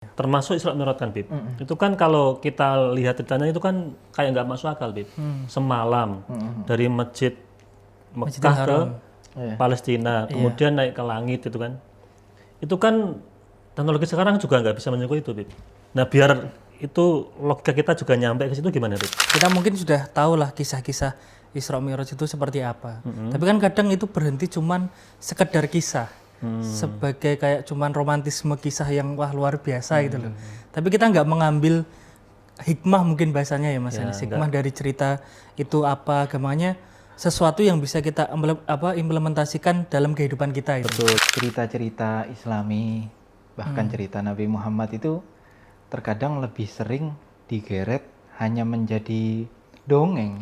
Termasuk Isra Mi'raj kan, Bib. Itu kan kalau kita lihat ceritanya itu kan kayak nggak masuk akal, Bib. Semalam dari Masjid Mekah ke Palestina, kemudian naik ke langit itu kan. Itu kan teknologi sekarang juga nggak bisa menyukai itu, Bib. Nah, biar itu logika kita juga nyampe ke situ gimana, Bib? Kita mungkin sudah tahu lah kisah-kisah Isra Mi'raj itu seperti apa. Tapi kan kadang itu berhenti cuman sekedar kisah. Sebagai kayak cuman romantisme kisah yang wah luar biasa gitu loh. Tapi kita nggak mengambil hikmah mungkin bahasanya ya Mas Anis. Hikmah dari cerita itu apa agamanya, sesuatu yang bisa kita implementasikan dalam kehidupan kita itu. Betul, cerita-cerita Islami, bahkan cerita Nabi Muhammad itu terkadang lebih sering digeret hanya menjadi dongeng,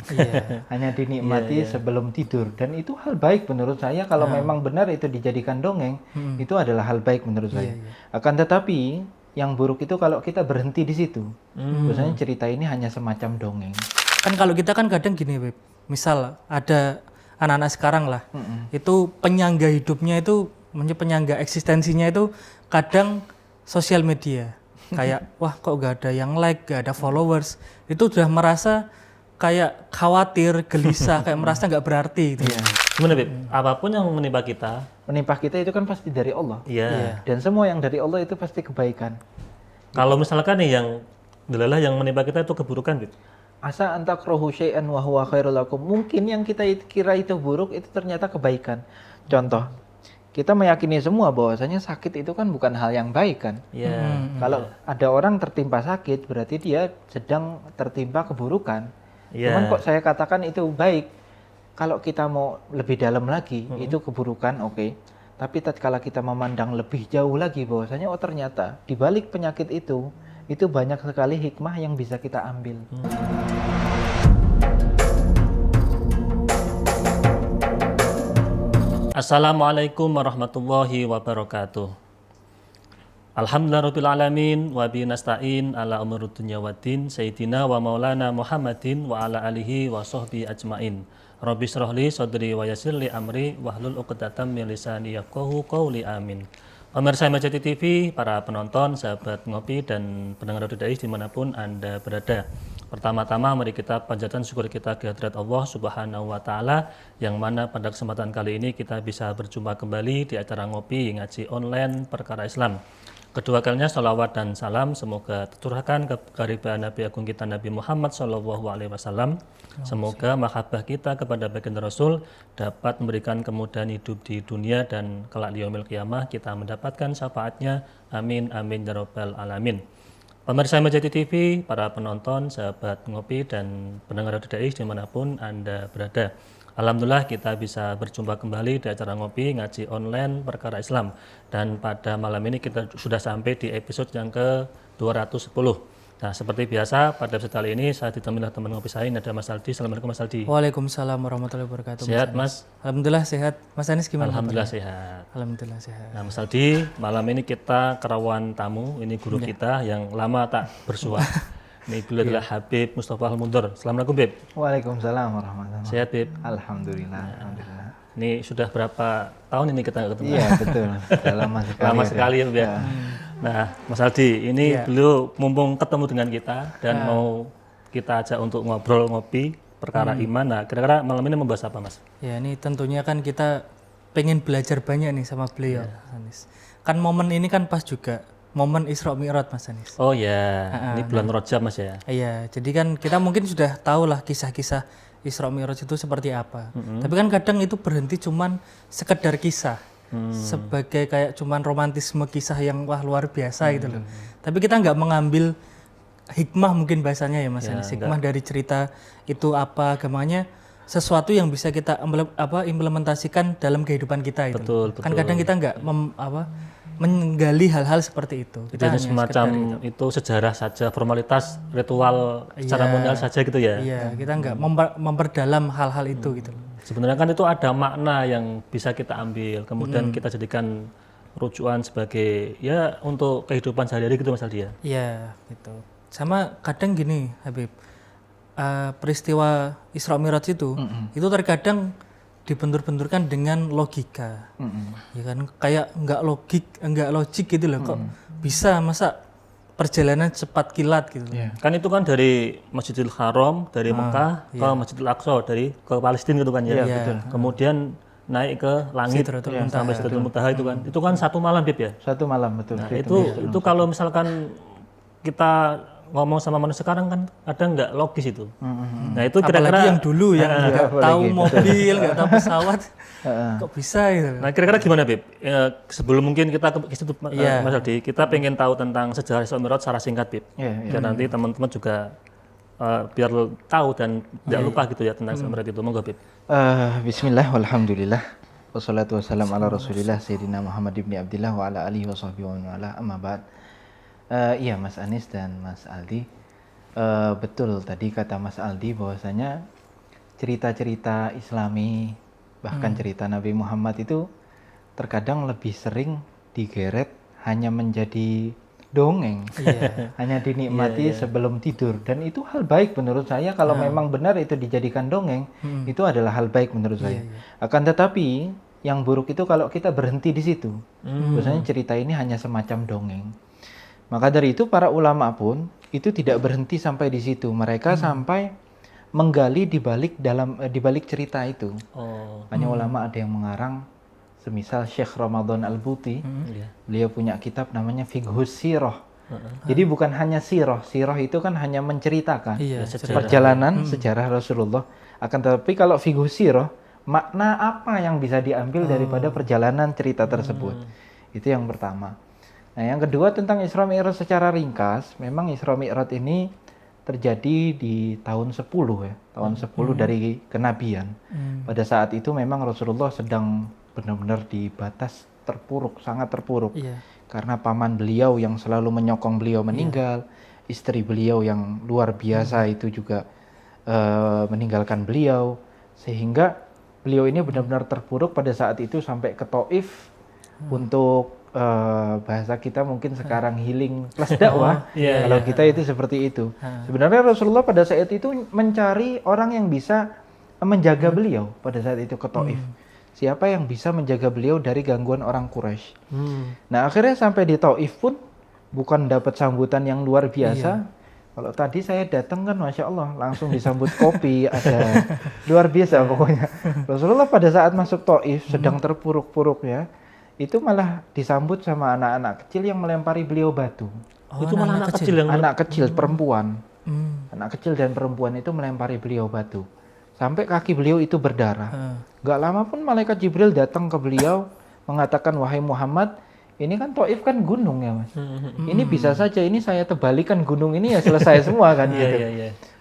hanya dinikmati sebelum tidur, dan itu hal baik menurut saya. Kalau memang benar itu dijadikan dongeng, itu adalah hal baik menurut saya. Akan tetapi yang buruk itu kalau kita berhenti di situ, biasanya cerita ini hanya semacam dongeng. Kan kalau kita kan kadang gini, Beb. Misal ada anak-anak sekarang lah, itu penyangga hidupnya itu, penyangga eksistensinya itu kadang sosial media. Kayak wah kok gak ada yang like, gak ada followers, itu sudah merasa kayak khawatir, gelisah, kayak merasa nggak berarti gitu. Gimana, Bib? Apapun yang menimpa kita itu kan pasti dari Allah. Iya. Dan semua yang dari Allah itu pasti kebaikan. Kalau misalkan nih yang menimpa kita itu keburukan, Bib. Asa antakrohu syai'an wa huwa khairul lakum. Mungkin yang kita kira itu buruk itu ternyata kebaikan. Contoh, kita meyakini semua bahwasanya sakit itu kan bukan hal yang baik kan. Kalau ada orang tertimpa sakit berarti dia sedang tertimpa keburukan. Cuman kok saya katakan itu baik. Kalau kita mau lebih dalam lagi, itu keburukan, oke. Tapi tatkala kita memandang lebih jauh lagi bahwasanya oh ternyata di balik penyakit itu banyak sekali hikmah yang bisa kita ambil. Assalamualaikum warahmatullahi wabarakatuh. Alhamdulillahirabbil alamin wa bihi nasta'in ala umurud dunya waddin sayyidina wa maulana Muhammadin wa ala alihi wa sahbihi ajmain. Rabbi shrah li sadri wa yassir li amri wahlul 'uqdatam min lisani yafqahu qawli amin. Pemirsa Majati TV, para penonton, sahabat ngopi dan pendengar Radio Dais dimanapun Anda berada. Pertama-tama mari kita panjatkan syukur kita ke hadirat Allah Subhanahu wa taala yang mana pada kesempatan kali ini kita bisa berjumpa kembali di acara ngopi ngaji online perkara Islam. Kedua kalinya salawat dan salam semoga tercurahkan kekaribaan Nabi Agung kita Nabi Muhammad SAW. Semoga mahabbah kita kepada baginda Rasul dapat memberikan kemudahan hidup di dunia dan kelak di yaumil qiyamah kita mendapatkan syafaatnya. Amin amin ya rabbal alamin. Pemirsa Majati TV, para penonton, sahabat ngopi dan pendengar Radio Dais dimanapun Anda berada. Alhamdulillah kita bisa berjumpa kembali di acara ngopi ngaji online perkara Islam. Dan pada malam ini kita sudah sampai di episode yang ke-210. Nah, seperti biasa pada episode kali ini saya ditemani oleh teman ngopi saya, ini ada Mas Aldi. Assalamualaikum Mas Aldi. Waalaikumsalam warahmatullahi wabarakatuh. Sehat Mas? Alhamdulillah sehat. Mas Anis gimana? Alhamdulillah sehat. Alhamdulillah sehat. Nah Mas Aldi, malam ini kita kerawan tamu, ini guru kita yang lama tak bersua. Ini beliau adalah Habib Mustafa Al-Mundur. Assalamualaikum Bib. Waalaikumsalam warahmatullahi wabarakatuh. Sehat Bib? Alhamdulillah. Alhamdulillah. Ini sudah berapa tahun ini kita nggak ketemu? Iya betul. Sudah lama sekali. Lama sekali ya Bib. Nah Mas Aldi, ini beliau mumpung ketemu dengan kita dan mau kita ajak untuk ngobrol ngopi perkara iman. Nah kira-kira malam ini membahas apa Mas? Ya ini tentunya kan kita pengen belajar banyak nih sama beliau Mas Anis. Kan momen ini kan pas juga momen Isra Mi'raj Mas Anis. Oh ya, ini bulan Rajab Mas ya? Iya, jadi kan kita mungkin sudah tahu lah kisah-kisah Isra Mi'raj itu seperti apa. Tapi kan kadang itu berhenti cuman sekedar kisah. Sebagai kayak cuman romantisme kisah yang wah luar biasa gitu loh. Tapi kita nggak mengambil hikmah mungkin bahasanya ya Mas Anis. Hikmah dari cerita itu apa agamanya, sesuatu yang bisa kita implementasikan dalam kehidupan kita itu. Betul. Kan kadang kita nggak menggali hal-hal seperti itu. Kita hanya semacam itu sejarah saja, formalitas, ritual secara modal saja gitu ya. Iya, kita nggak memperdalam hal-hal itu gitu. Sebenarnya kan itu ada makna yang bisa kita ambil, kemudian kita jadikan rujukan sebagai ya untuk kehidupan sehari-hari gitu Mas Aldi ya. Iya, gitu. Sama kadang gini, Habib. Peristiwa Isra Mi'raj itu terkadang dibentur-benturkan dengan logika, ya kan kayak nggak logik gitu loh, kok bisa masa perjalanan cepat kilat gitu. Kan itu kan dari Masjidil Haram, dari Mekah ke Masjidil Aqsa, dari ke Palestina gitu kan ya. betul. Kemudian naik ke langit sampai Sidratul Muntaha itu kan. Itu kan satu malam Bib ya. Satu malam betul. Nah, itu kalau misalkan kita ngomong sama manusia sekarang kan ada nggak logis itu. Nah itu Apalagi kira-kira yang dulu yang nggak tahu mobil, nggak tahu pesawat, kok bisa gitu. Nah kira-kira gimana Bib? Sebelum mungkin kita ke situ Mas Aldi, kita pengen tahu tentang sejarah Isra Mi'raj secara singkat Bib. Biar nanti teman-teman juga biar tahu dan tidak lupa gitu ya tentang Isra Mi'raj itu. Monggo Bib. Bismillah, walhamdulillah, wassalatu wassalamu ala rasulillah Sayyidina Muhammad ibn Abdillah wa ala alihi wa sahbihi wa ala amma ba'd. Iya Mas Anis dan Mas Aldi, betul tadi kata Mas Aldi bahwasanya cerita-cerita Islami bahkan cerita Nabi Muhammad itu terkadang lebih sering digeret hanya menjadi dongeng, hanya dinikmati sebelum tidur, dan itu hal baik menurut saya. Kalau memang benar itu dijadikan dongeng, itu adalah hal baik menurut saya. Akan tetapi yang buruk itu kalau kita berhenti di situ, biasanya cerita ini hanya semacam dongeng. Maka dari itu para ulama pun itu tidak berhenti sampai di situ. Mereka sampai menggali di balik cerita itu. Makanya ulama ada yang mengarang, semisal Syekh Ramadan Al-Buti, beliau punya kitab namanya Fiqhus Sirah. Jadi bukan hanya sirah itu kan hanya menceritakan perjalanan sejarah Rasulullah. Akan tetapi kalau Fiqhus Sirah, makna apa yang bisa diambil daripada perjalanan cerita tersebut. Itu yang pertama. Nah, yang kedua tentang Isra Mi'raj secara ringkas, memang Isra Mi'raj ini terjadi di tahun 10 ya, tahun 10 dari kenabian. Pada saat itu memang Rasulullah sedang benar-benar di batas terpuruk, sangat terpuruk. Karena paman beliau yang selalu menyokong beliau meninggal, istri beliau yang luar biasa itu juga meninggalkan beliau, sehingga beliau ini benar-benar terpuruk pada saat itu sampai ke Taif untuk bahasa kita mungkin sekarang healing plus dakwah. Kalau kita itu seperti itu. Sebenarnya Rasulullah pada saat itu mencari orang yang bisa menjaga beliau pada saat itu ke Taif. Siapa yang bisa menjaga beliau dari gangguan orang Quraisy. Nah, akhirnya sampai di Taif pun bukan dapat sambutan yang luar biasa. Kalau tadi saya datang kan Masya Allah langsung disambut kopi, ada luar biasa pokoknya. Rasulullah pada saat masuk Taif sedang terpuruk-puruk ya, itu malah disambut sama anak-anak kecil yang melempari beliau batu. Itu malah anak kecil yang anak kecil perempuan. Anak kecil dan perempuan itu melempari beliau batu. Sampai kaki beliau itu berdarah. Gak lama pun malaikat Jibril datang ke beliau mengatakan, wahai Muhammad, ini kan Taif kan gunung ya Mas. Ini bisa saja ini saya tebalikan gunung ini ya selesai semua kan gitu.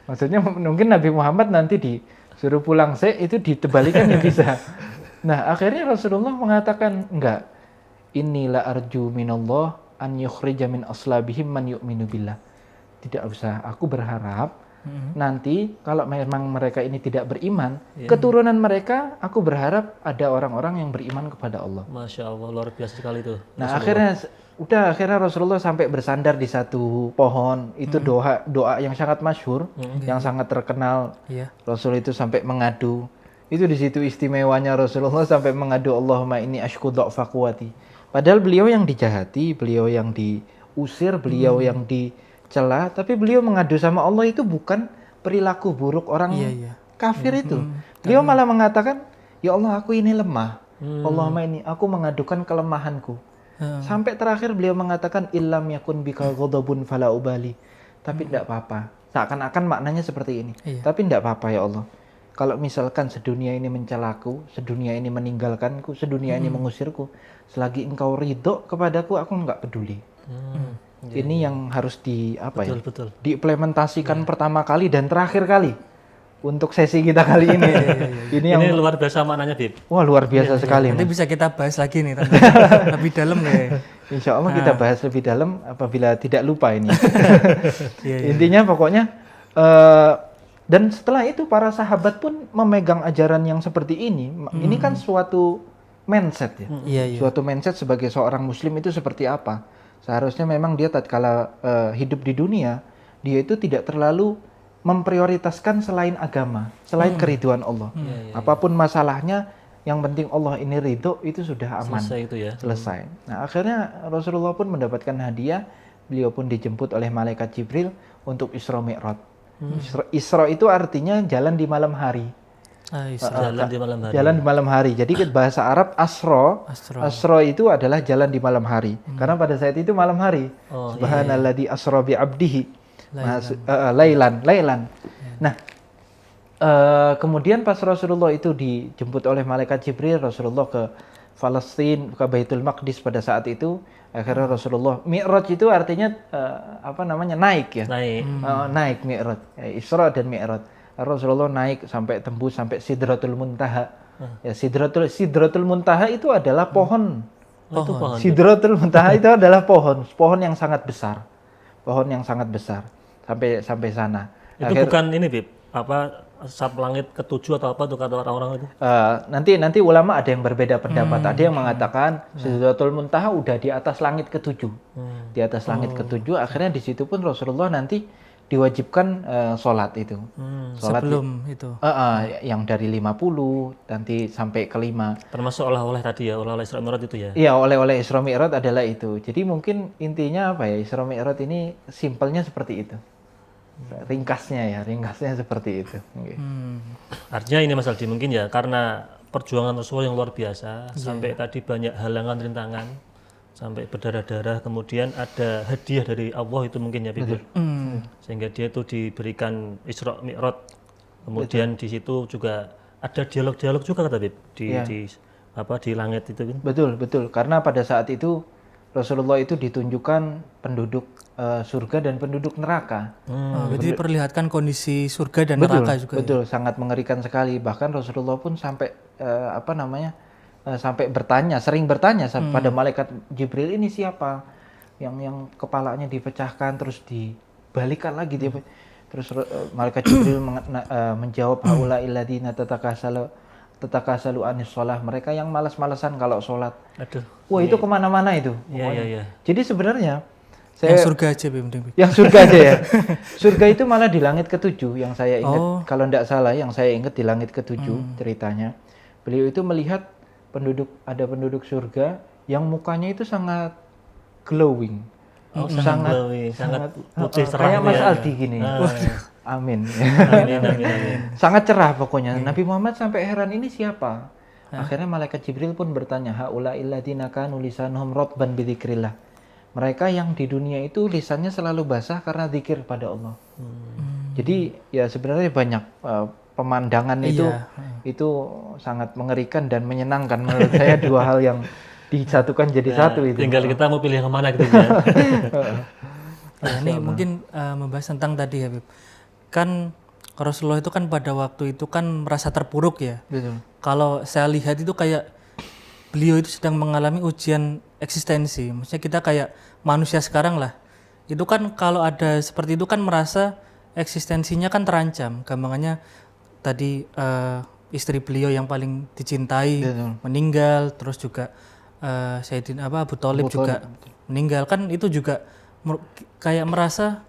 Maksudnya mungkin Nabi Muhammad nanti disuruh pulang itu ditebalikan ya bisa. Nah, akhirnya Rasulullah mengatakan, enggak, inilah arju minallah an yukhrija min aslabihim man yu'minu billah. Tidak usah, aku berharap nanti kalau memang mereka ini tidak beriman, keturunan mereka, aku berharap ada orang-orang yang beriman kepada Allah. Masya Allah, luar biasa sekali itu. Nah, akhirnya Rasulullah sampai bersandar di satu pohon. Itu doa yang sangat masyhur, yang sangat terkenal. Rasul itu sampai mengadu. Itu di situ istimewanya Rasulullah sampai mengadu, Allahumma inni ashku dha'fa quwwati. Padahal beliau yang dijahati, beliau yang diusir, beliau yang dicela, tapi beliau mengadu sama Allah itu bukan perilaku buruk orang kafir itu. Beliau malah mengatakan, ya Allah aku ini lemah. Allahumma inni, aku mengadukan kelemahanku. Sampai terakhir beliau mengatakan, illam yakun bika ghadabun fala ubali. Tapi tidak apa-apa. Seakan-akan maknanya seperti ini. Tapi tidak apa-apa ya Allah. Kalau misalkan sedunia ini mencelaku, sedunia ini meninggalkanku, sedunia ini mengusirku, selagi engkau ridho kepadaku, aku nggak peduli. Ini yang harus diimplementasikan pertama kali dan terakhir kali untuk sesi kita kali ini. Ini luar biasa maknanya, Bib. Wah, luar biasa sekali. Nanti bisa kita bahas lagi nih, lebih dalam ya. Insya Allah kita bahas lebih dalam apabila tidak lupa ini. Intinya pokoknya. Dan setelah itu para sahabat pun memegang ajaran yang seperti ini. Ini kan suatu mindset ya. Suatu mindset sebagai seorang muslim itu seperti apa. Seharusnya memang dia tatkala hidup di dunia, dia itu tidak terlalu memprioritaskan selain agama, selain keriduan Allah. Apapun masalahnya, yang penting Allah ini ridho, itu sudah aman. Selesai itu ya. Selesai. Nah, akhirnya Rasulullah pun mendapatkan hadiah beliau pun dijemput oleh malaikat Jibril untuk Isra Mi'raj. Isra itu artinya jalan di malam hari. Jalan di malam hari. Jalan di malam hari. Jadi bahasa Arab asra itu adalah jalan di malam hari. Karena pada saat itu malam hari. Subhanalladzi asra bi 'abdihi lailan. Nah, kemudian pas Rasulullah itu dijemput oleh malaikat Jibril, Rasulullah ke Palestina, ke Baitul Maqdis pada saat itu. Akhirnya Rasulullah Mi'raj itu artinya naik ya. Naik Mi'raj. Isra dan Mi'raj. Rasulullah naik sampai tembus sampai Sidratul Muntaha. Ya, Sidratul Muntaha itu adalah pohon. Sidratul Muntaha itu adalah pohon yang sangat besar. Pohon yang sangat besar sampai sana. Itu bukan ini, Bib. Sab langit ketujuh atau apa tuh kata orang-orang itu? Nanti ulama ada yang berbeda pendapat. Ada yang mengatakan Sidratul Muntaha udah di atas langit ketujuh. Di atas langit ketujuh, akhirnya di situ pun Rasulullah nanti diwajibkan sholat itu. Sholat sebelum itu. Yang dari 50 nanti sampai ke 5. Termasuk oleh-oleh tadi ya, oleh-oleh Isra Mi'raj itu ya? Iya, oleh-oleh Isra Mi'raj adalah itu. Jadi mungkin intinya apa ya, Isra Mi'raj ini simpelnya seperti itu. Ringkasnya seperti itu. Artinya ini Mas Aldi mungkin ya, karena perjuangan Rasulullah yang luar biasa, sampai tadi banyak halangan, rintangan, sampai berdarah-darah, kemudian ada hadiah dari Allah itu mungkin ya, Bibir. Sehingga dia itu diberikan Isra Mi'raj. Kemudian di situ juga ada dialog-dialog juga kata Bib di langit itu kan. Betul. Karena pada saat itu Rasulullah itu ditunjukkan penduduk surga dan penduduk neraka. Jadi diperlihatkan kondisi surga dan neraka juga. Betul, sangat mengerikan sekali. Bahkan Rasulullah pun sampai sampai sering bertanya pada malaikat Jibril, ini siapa yang kepalanya dipecahkan terus dibalikkan lagi dia. Terus malaikat Jibril menjawab, haula illadzina tatakasalu anis sholah, mereka yang malas-malasan kalau sholat. Wah, itu kemana-mana itu. Iya. Jadi sebenarnya yang surga aja, yang surga aja ya. Surga itu malah di langit ketujuh yang saya ingat. Kalau tidak salah, yang saya ingat di langit ketujuh ceritanya. Beliau itu melihat ada penduduk surga yang mukanya itu sangat glowing. Sangat putih cerah. Kayak Mas Aldi gini. Amin. Sangat cerah pokoknya. Nabi Muhammad sampai heran, ini siapa? Akhirnya malaikat Jibril pun bertanya, haula illadzina kanu lisanuhum ratban bidzikrillah. Mereka yang di dunia itu lisannya selalu basah karena zikir pada Allah. Jadi ya sebenarnya banyak pemandangan itu sangat mengerikan dan menyenangkan menurut saya, dua hal yang disatukan jadi satu itu. Tinggal kita mau pilih yang mana gitu ya. Ini mungkin membahas tentang tadi ya, Bib. Kan Rasulullah itu kan pada waktu itu kan merasa terpuruk ya. Betul. Kalau saya lihat itu kayak beliau itu sedang mengalami ujian eksistensi. Maksudnya kita kayak manusia sekarang lah. Itu kan kalau ada seperti itu kan merasa eksistensinya kan terancam. Gampangannya tadi istri beliau yang paling dicintai meninggal, terus juga Sayyidina Abu Thalib juga meninggal. Kan itu juga kayak merasa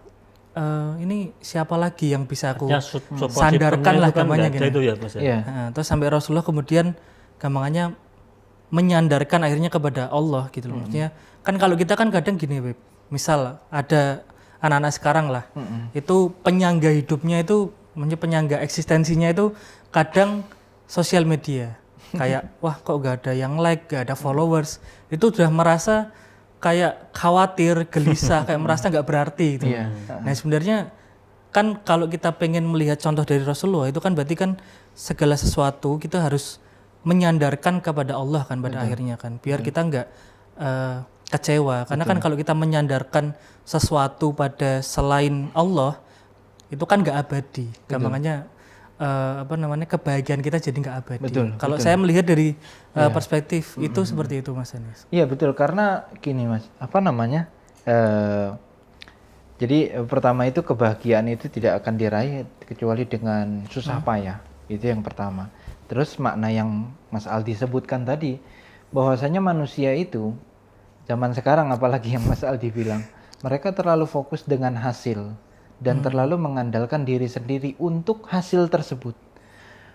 ini siapa lagi yang bisa aku sandarkan lah gampangannya gitu. Terus sampai Rasulullah kemudian gampangannya menyandarkan akhirnya kepada Allah gitu loh. Maksudnya kan kalau kita kan kadang gini, Beb. Misal ada anak-anak sekarang lah, itu penyangga hidupnya itu, penyangga eksistensinya itu kadang sosial media. Kayak wah kok gak ada yang like, gak ada followers. Itu udah merasa kayak khawatir, gelisah, kayak merasa gak berarti gitu. Nah sebenarnya kan kalau kita pengen melihat contoh dari Rasulullah itu kan berarti kan segala sesuatu kita harus menyandarkan kepada Allah kan pada akhirnya kan, biar kita nggak kecewa. Karena kan kalau kita menyandarkan sesuatu pada selain Allah itu kan nggak abadi. Gampangannya kebahagiaan kita jadi nggak abadi. Kalau saya melihat dari perspektif itu seperti itu, Mas Anis. Iya betul, karena gini Mas, jadi pertama itu kebahagiaan itu tidak akan diraih kecuali dengan susah payah. Itu yang pertama. Terus makna yang Mas Aldi sebutkan tadi, bahwasanya manusia itu zaman sekarang, apalagi yang Mas Aldi bilang, mereka terlalu fokus dengan hasil dan terlalu mengandalkan diri sendiri untuk hasil tersebut.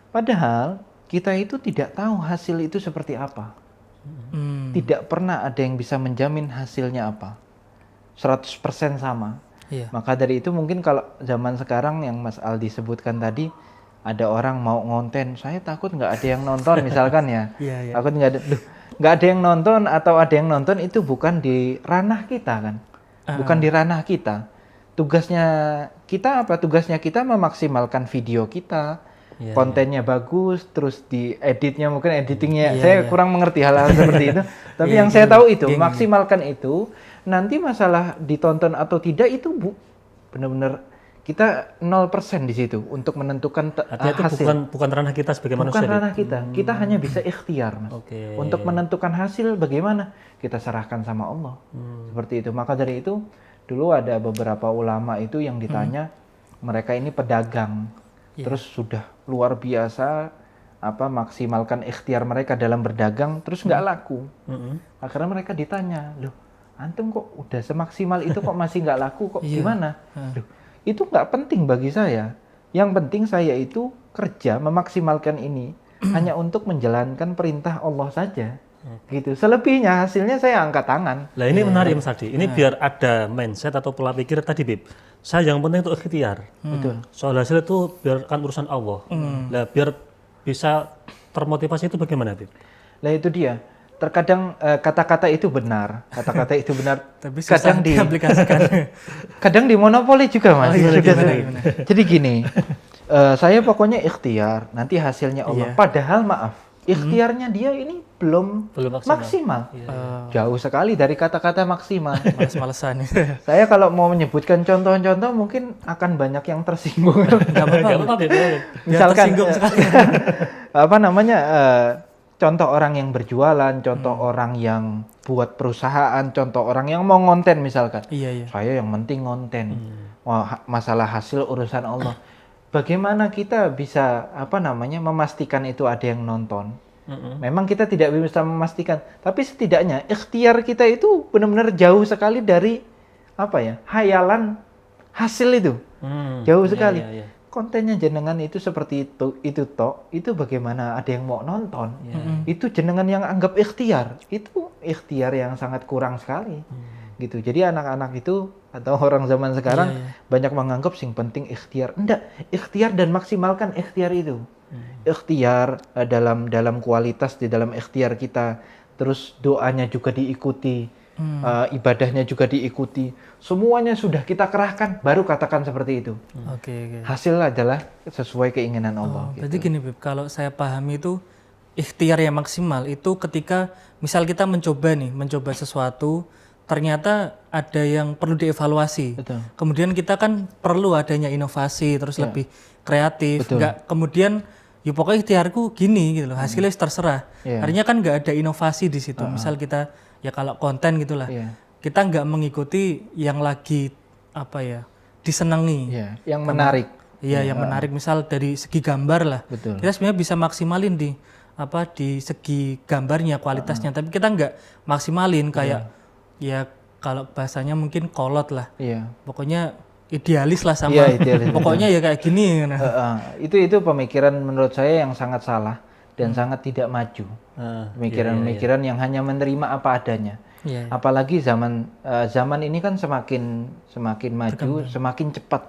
Padahal kita itu tidak tahu hasil itu seperti apa. Tidak pernah ada yang bisa menjamin hasilnya apa. 100% sama. Iya. Maka dari itu mungkin kalau zaman sekarang yang Mas Aldi sebutkan tadi, ada orang mau ngonten, saya takut nggak ada yang nonton misalkan ya. Iya, iya. Takut nggak ada yang nonton atau ada yang nonton, itu bukan di ranah kita kan. Bukan di ranah kita. Tugasnya kita apa? Tugasnya kita memaksimalkan video kita. Iya, Kontennya bagus, terus di editnya mungkin editingnya Iya, saya iya. kurang mengerti hal-hal seperti itu. Tapi Iya, yang saya tahu itu geng. maksimalkan itu. Nanti masalah ditonton atau tidak itu benar-benar kita 0% di situ untuk menentukan Artinya itu hasil. bukan ranah kita sebagai Bukan manusia. Bib. ranah kita. Kita hanya bisa ikhtiar, Mas. Oke. Untuk menentukan hasil bagaimana kita serahkan sama Allah. Seperti itu. Maka dari itu dulu ada beberapa ulama itu yang ditanya, mereka ini pedagang. Terus sudah luar biasa maksimalkan ikhtiar mereka dalam berdagang, terus nggak laku. Akhirnya mereka ditanya, loh, antum kok udah semaksimal itu kok masih nggak laku, kok gimana? Loh, itu nggak penting bagi saya. Yang penting saya itu kerja memaksimalkan ini hanya untuk menjalankan perintah Allah saja. Gitu. Selebihnya hasilnya saya angkat tangan. Lah ini menarik Mas Adi. Ini biar ada mindset atau pola pikir tadi Bib. Saya yang penting itu ikhtiar. Betul. Soal hasil itu biarkan urusan Allah. Lah biar bisa termotivasi itu bagaimana Bib? Lah itu dia. Terkadang kata-kata itu benar, Tapi susah kadang diaplikasikan. kadang dimonopoli juga, Mas. iya, Sudah gimana, sering. gimana? Jadi gini, saya pokoknya ikhtiar, nanti hasilnya Allah. Iya. Padahal maaf, ikhtiarnya dia ini belum Belum maksimal. Jauh sekali dari kata-kata maksimal. Males-malesan. Saya kalau mau menyebutkan contoh-contoh mungkin akan banyak yang tersinggung. Enggak apa-apa. Gak apa-apa Bib. Misalkan tersinggung sekali. Contoh orang yang berjualan, contoh orang yang buat perusahaan, contoh orang yang mau ngonten misalkan. Iya, iya. Saya yang penting ngonten. Wah, masalah hasil urusan Allah. Bagaimana kita bisa memastikan itu ada yang nonton? Memang kita tidak bisa memastikan, tapi setidaknya ikhtiar kita itu benar-benar jauh sekali dari hayalan hasil itu. Jauh sekali. Iya. Kontennya jenengan itu seperti itu bagaimana ada yang mau nonton. Itu jenengan yang anggap ikhtiar. Itu ikhtiar yang sangat kurang sekali. Gitu. Jadi anak-anak itu atau orang zaman sekarang banyak menganggap sing penting ikhtiar. Enggak, ikhtiar dan maksimalkan ikhtiar itu. Ikhtiar dalam kualitas di dalam ikhtiar kita. Terus doanya juga diikuti, ibadahnya juga diikuti. Semuanya sudah kita kerahkan, baru katakan seperti itu. Oke. Hasil adalah sesuai keinginan Allah. Berarti gini Bib, kalau saya pahami itu ikhtiar yang maksimal itu ketika misal kita mencoba sesuatu, ternyata ada yang perlu dievaluasi. Betul. Kemudian kita kan perlu adanya inovasi, terus lebih kreatif. Betul. Nggak kemudian ya pokoknya ikhtiarku gini gitu loh, hasilnya terserah. Artinya kan nggak ada inovasi di situ. Misal kita ya kalau konten gitulah, kita nggak mengikuti yang lagi disenangi. Yang menarik. Iya, yang menarik misal dari segi gambar lah. Betul. Kita sebenarnya bisa maksimalin di segi gambarnya, kualitasnya, tapi kita nggak maksimalin kayak ya kalau bahasanya mungkin kolot lah. Iya. Pokoknya idealis lah sama. Iya, idealis. Pokoknya ya kayak gini. Itu pemikiran menurut saya yang sangat salah dan sangat tidak maju. Pemikiran-pemikiran yang hanya menerima apa adanya. Iya. Apalagi zaman ini kan semakin maju, semakin cepat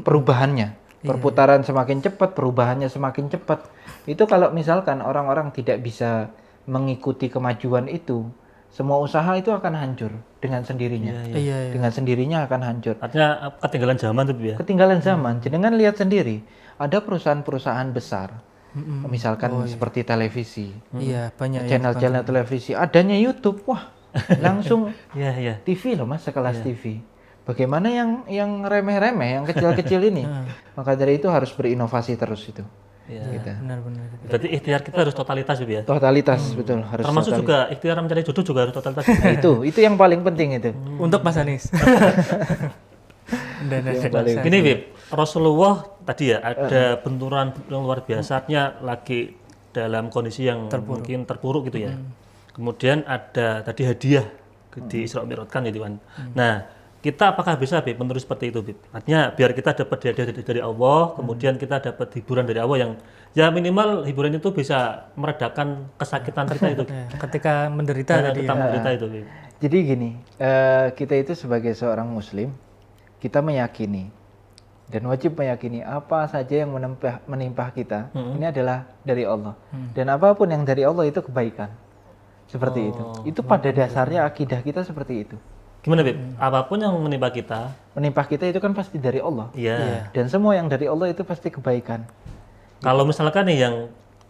perubahannya. Perputaran semakin cepat, perubahannya semakin cepat. Itu kalau misalkan orang-orang tidak bisa mengikuti kemajuan itu, semua usaha itu akan hancur dengan sendirinya. Iya. Dengan sendirinya akan hancur. Artinya ketinggalan zaman tuh ya. Ketinggalan zaman. Jenengan lihat sendiri, ada perusahaan-perusahaan besar, misalkan seperti televisi, Iya, banyak ya. channel-channel televisi, adanya YouTube, wah langsung Iya. TV loh Mas, sekelas TV. Bagaimana yang remeh-remeh, yang kecil-kecil ini? Maka dari itu harus berinovasi terus itu. Gitu. Benar-benar. Berarti ikhtiar kita harus totalitas Bib ya. Totalitas betul, harus Termasuk totalitas. juga ikhtiar mencari jodoh juga harus totalitas. itu yang paling penting itu. Untuk Mas Anis. Gini Bib, Rasulullah tadi ya ada benturan yang luar biasa, artinya lagi dalam kondisi yang mungkin terpuruk gitu ya. Kemudian ada tadi hadiah di Isra Mi'raj kan gitu kan. Nah, kita apakah bisa Bib menerus seperti itu Bib? Artinya biar kita dapat hadiah dari Allah, kemudian kita dapat hiburan dari Allah yang ya minimal hiburan itu bisa meredakan kesakitan kita itu. Ketika menderita tadi. Kita menderita itu Bib. Jadi gini, kita itu sebagai seorang muslim, kita meyakini dan wajib meyakini apa saja yang menimpa kita ini adalah dari Allah. Dan apapun yang dari Allah itu kebaikan. Seperti itu. Itu pada dasarnya akidah kita seperti itu. Gimana, Bib? Apapun yang menimpa kita itu kan pasti dari Allah. Iya. Dan semua yang dari Allah itu pasti kebaikan. Kalau misalkan nih yang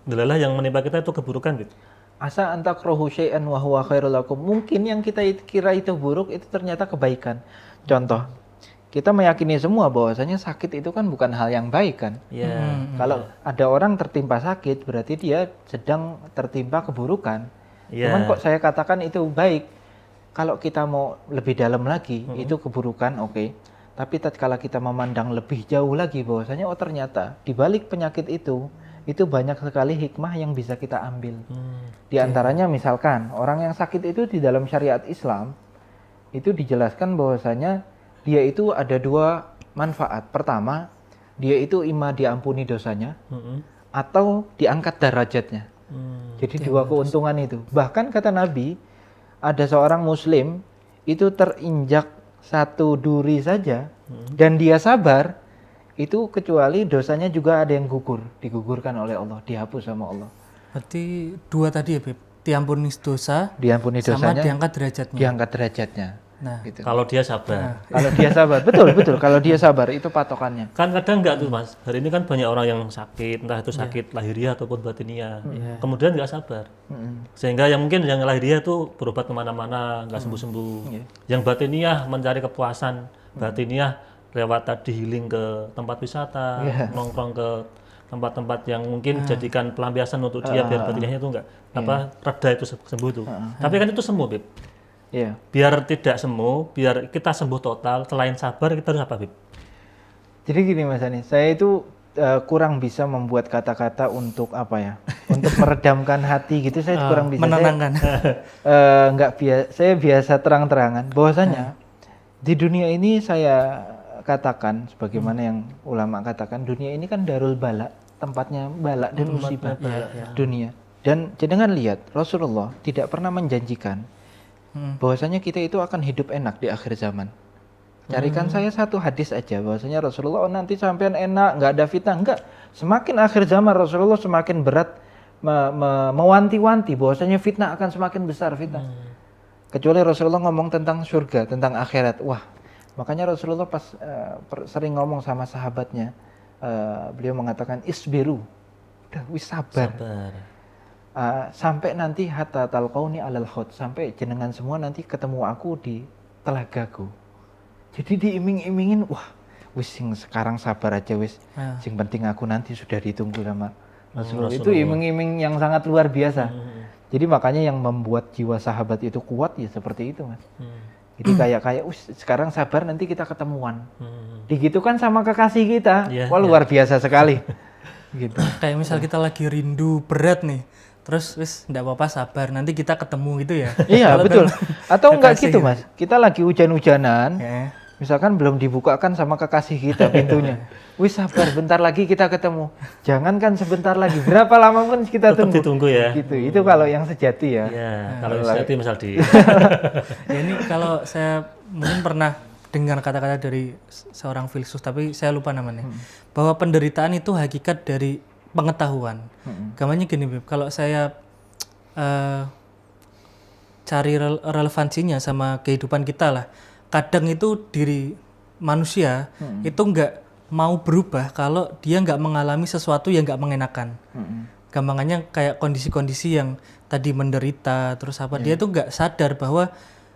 delalah yang menimpa kita itu keburukan, Bib. Asa antakrahu syai'an wa huwa khairul lakum. Mungkin yang kita kira itu buruk itu ternyata kebaikan. Contoh, kita meyakini semua bahwasanya sakit itu kan bukan hal yang baik kan. Iya. Kalau ada orang tertimpa sakit berarti dia sedang tertimpa keburukan. Iya. Cuman kok saya katakan itu baik. Kalau kita mau lebih dalam lagi itu keburukan, oke. Tapi tatkala kita memandang lebih jauh lagi bahwasanya oh ternyata di balik penyakit itu banyak sekali hikmah yang bisa kita ambil. Di antaranya misalkan orang yang sakit itu di dalam syariat Islam itu dijelaskan bahwasanya dia itu ada dua manfaat. Pertama, dia itu ima diampuni dosanya atau diangkat derajatnya. Jadi dua keuntungan itu. Bahkan kata Nabi, ada seorang muslim itu terinjak satu duri saja dan dia sabar, itu kecuali dosanya juga ada yang digugurkan oleh Allah, dihapus sama Allah. Berarti dua tadi ya, Beb. Diampuni dosa, Dosanya, sama diangkat derajatnya. Diangkat derajatnya. Nah, Gitu. Kalau dia sabar. Kalau dia sabar, betul. Kalau dia sabar itu patokannya. Kan kadang enggak tuh, Mas. Hari ini kan banyak orang yang sakit, entah itu sakit lahiriah ataupun batiniah. Kemudian enggak sabar. Sehingga yang mungkin yang lahiriah itu berobat kemana-mana, enggak sembuh-sembuh. Yang batiniah mencari kepuasan, batiniah lewat tadi healing ke tempat wisata, nongkrong ke tempat-tempat yang mungkin jadikan pelampiasan untuk dia biar batiniahnya itu enggak reda itu sembuh tuh. Tapi kan itu sembuh, Bib. Iya. Biar tidak sembuh, biar kita sembuh total, selain sabar kita harus apa, Bib? Jadi gini Mas Ani, saya itu kurang bisa membuat kata-kata untuk apa ya? Untuk meredamkan hati gitu, saya kurang bisa. Menenangkan. Saya biasa terang-terangan bahwasanya di dunia ini saya katakan sebagaimana yang ulama katakan, dunia ini kan darul bala, tempatnya bala dan musibah dunia. Dan jangan lihat Rasulullah tidak pernah menjanjikan bahwasanya kita itu akan hidup enak di akhir zaman. Carikan saya satu hadis aja bahwasanya Rasulullah nanti sampean enak, nggak ada fitnah, enggak. Semakin akhir zaman Rasulullah semakin berat mewanti-wanti bahwasanya fitnah akan semakin besar fitnah. Kecuali Rasulullah ngomong tentang surga, tentang akhirat. Wah, makanya Rasulullah pas sering ngomong sama sahabatnya, beliau mengatakan isbiru, udah wis sabar. Sampai nanti hatta talqauni alal haud, sampai jenengan semua nanti ketemu aku di telagaku. Jadi diiming-imingin, wah wis sing sekarang sabar aja wis, sing penting aku nanti sudah ditunggu sama Rasulullah. Itu iming-iming yang sangat luar biasa. Jadi makanya yang membuat jiwa sahabat itu kuat ya seperti itu, Mas. Jadi kayak sekarang sabar nanti kita ketemuan. Digitukan sama kekasih kita, wah luar biasa sekali. Gitu. Kayak misal kita lagi rindu berat nih, terus wis enggak apa-apa sabar, nanti kita ketemu gitu ya. Iya betul. Atau enggak gitu Mas, kita lagi hujan-hujanan, misalkan belum dibukakan sama kekasih kita pintunya. Wis sabar, bentar lagi kita ketemu. Jangankan sebentar lagi, berapa lama pun kita tetap tunggu. Ditunggu ya. Gitu. Itu kalau yang sejati ya. Iya, kalau yang sejati misal di. Ya ini kalau saya mungkin pernah dengar kata-kata dari seorang filsuf, tapi saya lupa namanya. Bahwa penderitaan itu hakikat dari pengetahuan. Gamanya gini, Beb, kalau saya cari relevansinya sama kehidupan kita lah. Kadang itu diri manusia itu enggak mau berubah kalau dia nggak mengalami sesuatu yang nggak mengenakan. Gampangannya kayak kondisi-kondisi yang tadi menderita, terus apa, dia tuh nggak sadar bahwa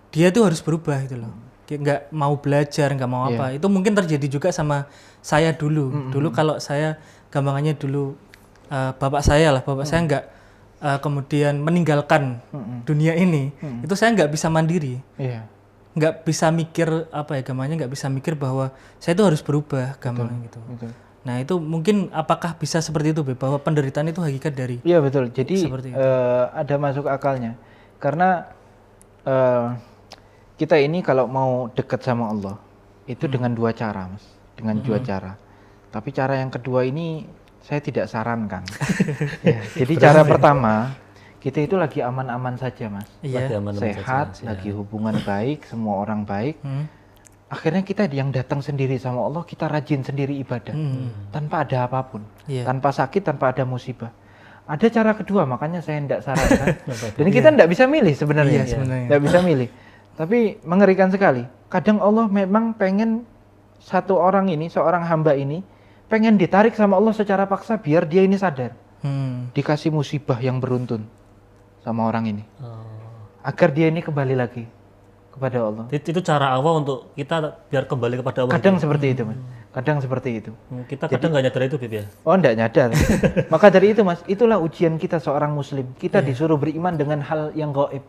dia tuh harus berubah gitu loh. Nggak mau belajar, nggak mau apa. Itu mungkin terjadi juga sama saya dulu. Dulu kalau saya gampangannya dulu bapak saya nggak kemudian meninggalkan dunia ini, itu saya nggak bisa mandiri. Nggak bisa mikir apa ya, gambarnya nggak bisa mikir bahwa saya itu harus berubah gambarnya gitu. Nah itu mungkin apakah bisa seperti itu, Beb, bahwa penderitaan itu hakikat dari. Iya betul. Jadi ada masuk akalnya karena kita ini kalau mau dekat sama Allah itu dengan dua cara, Mas, dengan dua cara. Tapi cara yang kedua ini saya tidak sarankan. Jadi cara pertama kita itu lagi aman-aman saja, Mas. Iya. Lagi aman-aman Sehat, saja, lagi hubungan baik, semua orang baik. Hmm. Akhirnya kita yang datang sendiri sama Allah, kita rajin sendiri ibadah. Tanpa ada apapun. Iya. Tanpa sakit, tanpa ada musibah. Ada cara kedua, makanya saya tidak sarankan. Dan kita tidak bisa milih sebenarnya. Iya, sebenarnya. Tidak bisa milih. Tapi mengerikan sekali. Kadang Allah memang pengen satu orang ini, seorang hamba ini, pengen ditarik sama Allah secara paksa biar dia ini sadar. Dikasih musibah yang beruntun sama orang ini. Agar dia ini kembali lagi kepada Allah. Itu cara Allah untuk kita biar kembali kepada Allah. Kadang seperti itu, Mas. Kadang seperti itu. Kita kadang nggak nyadar itu, Bib ya. Oh, enggak nyadar. Maka dari itu, Mas, itulah ujian kita seorang muslim. Kita disuruh beriman dengan hal yang gaib.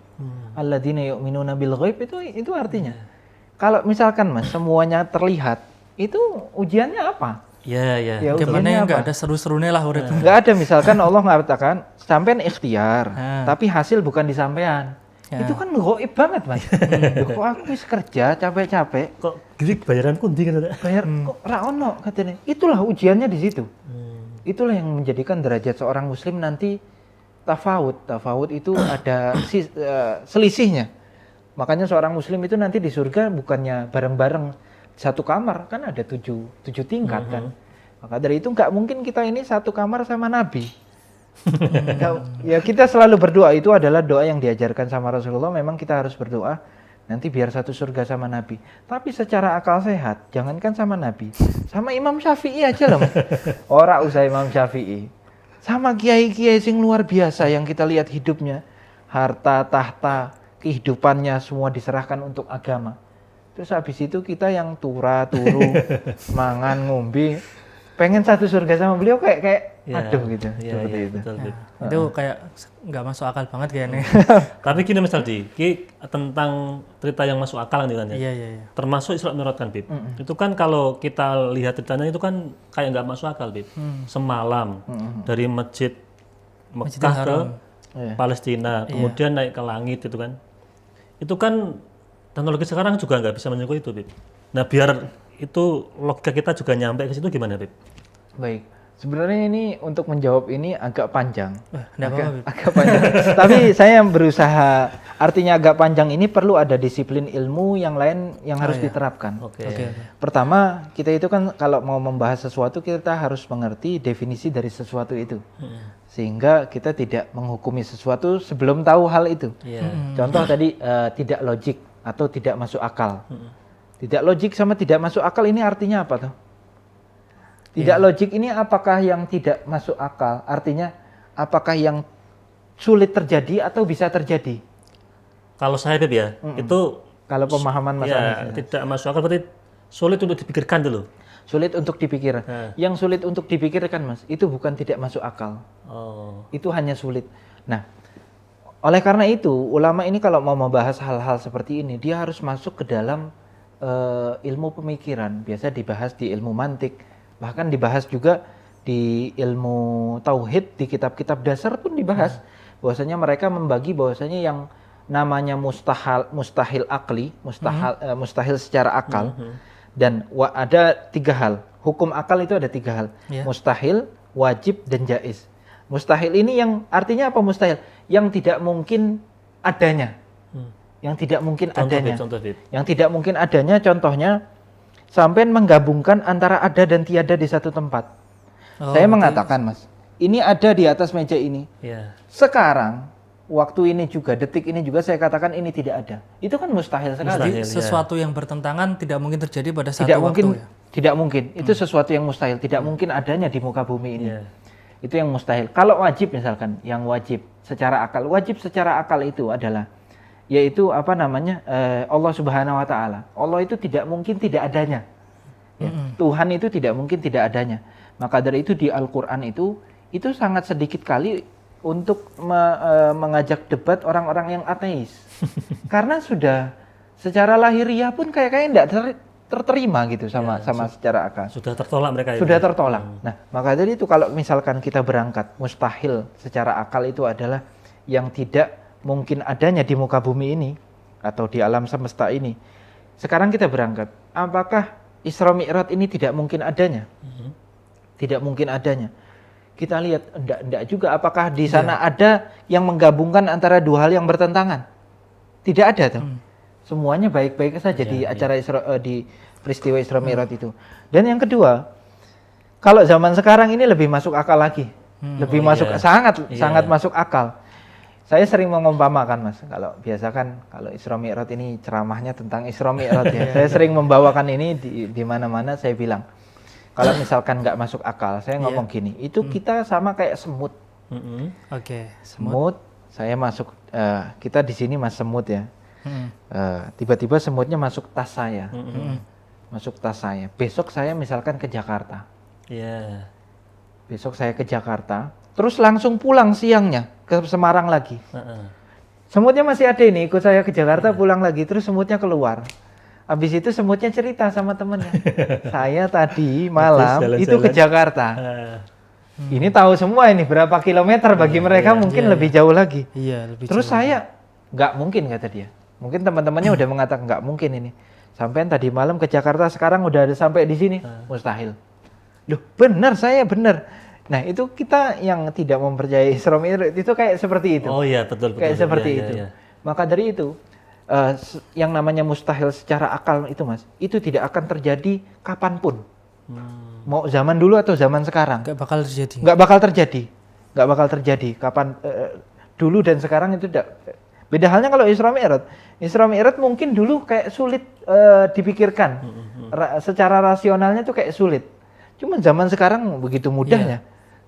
Alladzina yu'minuna bil ghaib itu artinya. Kalau misalkan, Mas, semuanya terlihat, itu ujiannya apa? Iya, iya. Ya, Gimana ujiannya yang apa? nggak ada seru-serunya lah urip. Enggak ada, misalkan Allah mengatakan sampean ikhtiar, tapi hasil bukan di sampean. Itu kan gaib banget, Mas. Loh, kok aku wis kerja capek-capek, Kok gini bayaranku ndi kan? bayar kok ra ono katanya. Itulah ujiannya di situ. Itulah yang menjadikan derajat seorang muslim nanti tafawud. Tafawud itu ada selisihnya. Makanya seorang muslim itu nanti di surga bukannya bareng-bareng satu kamar, kan ada tujuh tingkat kan. Maka dari itu nggak mungkin kita ini satu kamar sama Nabi. Ya kita selalu berdoa, itu adalah doa yang diajarkan sama Rasulullah. Memang kita harus berdoa nanti biar satu surga sama Nabi. Tapi secara akal sehat, jangankan sama Nabi, sama Imam Syafi'i aja loh. Ora usah Imam Syafi'i, sama kiai-kiai sing luar biasa yang kita lihat hidupnya, harta, tahta, kehidupannya semua diserahkan untuk agama. Terus habis itu kita yang turu, mangan, ngombe, pengen satu surga sama beliau kayak aduh gitu, seperti itu. Betul, Bib. Itu kayak nggak masuk akal banget kayaknya. Tapi gini Mas Aldi, tentang cerita yang masuk akal nih kan ya. Iya. Termasuk Isra Mi'raj kan, Bib. Itu kan kalau kita lihat ceritanya itu kan kayak nggak masuk akal, Bib. Semalam dari Masjid Mekah ke Palestina, kemudian naik ke langit itu kan. Itu kan teknologi sekarang juga nggak bisa menyentuh itu, Bib. Nah, biar itu logika kita juga nyampe ke situ gimana, Bib? Baik. Sebenarnya ini untuk menjawab ini agak panjang. Agak panjang. Tapi saya berusaha, artinya agak panjang ini perlu ada disiplin ilmu yang lain yang harus diterapkan. Oke. Pertama, kita itu kan kalau mau membahas sesuatu kita harus mengerti definisi dari sesuatu itu. Sehingga kita tidak menghukumi sesuatu sebelum tahu hal itu. Contoh tadi tidak logik atau tidak masuk akal. Tidak logik sama tidak masuk akal ini artinya apa tuh? Tidak logik ini apakah yang tidak masuk akal? Artinya apakah yang sulit terjadi atau bisa terjadi? Kalau saya Bib ya, itu kalau pemahaman Mas Anis, tidak masuk akal berarti sulit untuk dipikirkan dulu. Sulit untuk dipikir. Yang sulit untuk dipikirkan, Mas, itu bukan tidak masuk akal. Itu hanya sulit. Nah, oleh karena itu ulama ini kalau mau membahas hal-hal seperti ini, dia harus masuk ke dalam ilmu pemikiran. Biasa dibahas di ilmu mantik. Bahkan dibahas juga di ilmu tauhid, di kitab-kitab dasar pun dibahas. Bahwasanya mereka membagi bahwasanya yang namanya mustahil akli, mustahil secara akal. Dan ada 3 hal. Hukum akal itu ada 3 hal. Mustahil, wajib, dan jaiz. Mustahil ini yang artinya apa mustahil? Yang tidak mungkin adanya. Yang tidak mungkin adanya. Yang tidak mungkin adanya contohnya sampai menggabungkan antara ada dan tiada di satu tempat. Saya mengatakan, Mas, ini ada di atas meja ini. Sekarang, waktu ini juga, detik ini juga saya katakan ini tidak ada. Itu kan mustahil sekali. Sesuatu yang bertentangan tidak mungkin terjadi pada satu tidak waktu. Mungkin, ya? Tidak mungkin. Itu sesuatu yang mustahil. Tidak mungkin adanya di muka bumi ini. Itu yang mustahil. Kalau wajib misalkan, yang wajib secara akal. Wajib secara akal itu adalah yaitu apa namanya Allah Subhanahu Wa Taala. Allah itu tidak mungkin tidak adanya. Tuhan itu tidak mungkin tidak adanya. Maka dari itu di Al-Quran itu sangat sedikit kali untuk mengajak debat orang-orang yang ateis. Karena sudah secara lahiriah pun kayak tidak terterima gitu sama secara akal. Sudah tertolak mereka itu. Sudah tertolak. Nah, maka dari itu kalau misalkan kita berangkat mustahil secara akal itu adalah yang tidak mungkin adanya di muka bumi ini atau di alam semesta ini. Sekarang kita berangkat. Apakah Isra Mi'raj ini tidak mungkin adanya? Tidak mungkin adanya. Kita lihat enggak juga apakah di sana ada yang menggabungkan antara dua hal yang bertentangan. Tidak ada tuh. Semuanya baik-baik saja di acara di peristiwa Isra Mi'raj itu. Dan yang kedua, kalau zaman sekarang ini lebih masuk akal lagi. Lebih masuk sangat masuk akal. Saya sering mengumpamakan Mas, kalau biasa kan kalau Isra Mi'raj ini ceramahnya tentang Isra Mi'raj ya. Saya sering membawakan ini di mana-mana, saya bilang kalau misalkan nggak masuk akal, saya ngomong gini, itu kita sama kayak semut. Oke, Semut, saya masuk, kita di sini Mas semut ya. Tiba-tiba semutnya masuk tas saya. Masuk tas saya. Besok saya misalkan ke Jakarta. Iya. Besok saya ke Jakarta, terus langsung pulang siangnya ke Semarang lagi. Semutnya masih ada ini, ikut saya ke Jakarta, pulang lagi, terus semutnya keluar. Habis itu semutnya cerita sama temennya, saya tadi malam itu ke Jakarta. Ini tahu semua ini berapa kilometer bagi mereka mungkin lebih jauh lagi. Iya, lebih Terus jauh. saya nggak mungkin kata dia. Mungkin teman-temannya udah mengatakan nggak mungkin ini. Sampai tadi malam ke Jakarta, sekarang udah ada sampai di sini, mustahil. Loh, benar, saya benar. Nah, itu kita yang tidak mempercayai Isra Mi'raj itu kayak seperti itu. Oh iya, betul. Kayak seperti Iya, itu. iya. Maka dari itu, yang namanya mustahil secara akal itu Mas, itu tidak akan terjadi kapanpun. Mau zaman dulu atau zaman sekarang. Nggak bakal terjadi. Nggak bakal terjadi. Nggak bakal terjadi. Kapan dulu dan sekarang itu tidak. Beda halnya kalau Isra Mi'raj. Isra Mi'raj mungkin dulu kayak sulit dipikirkan. Secara rasionalnya tuh kayak sulit. Cuma zaman sekarang begitu mudahnya.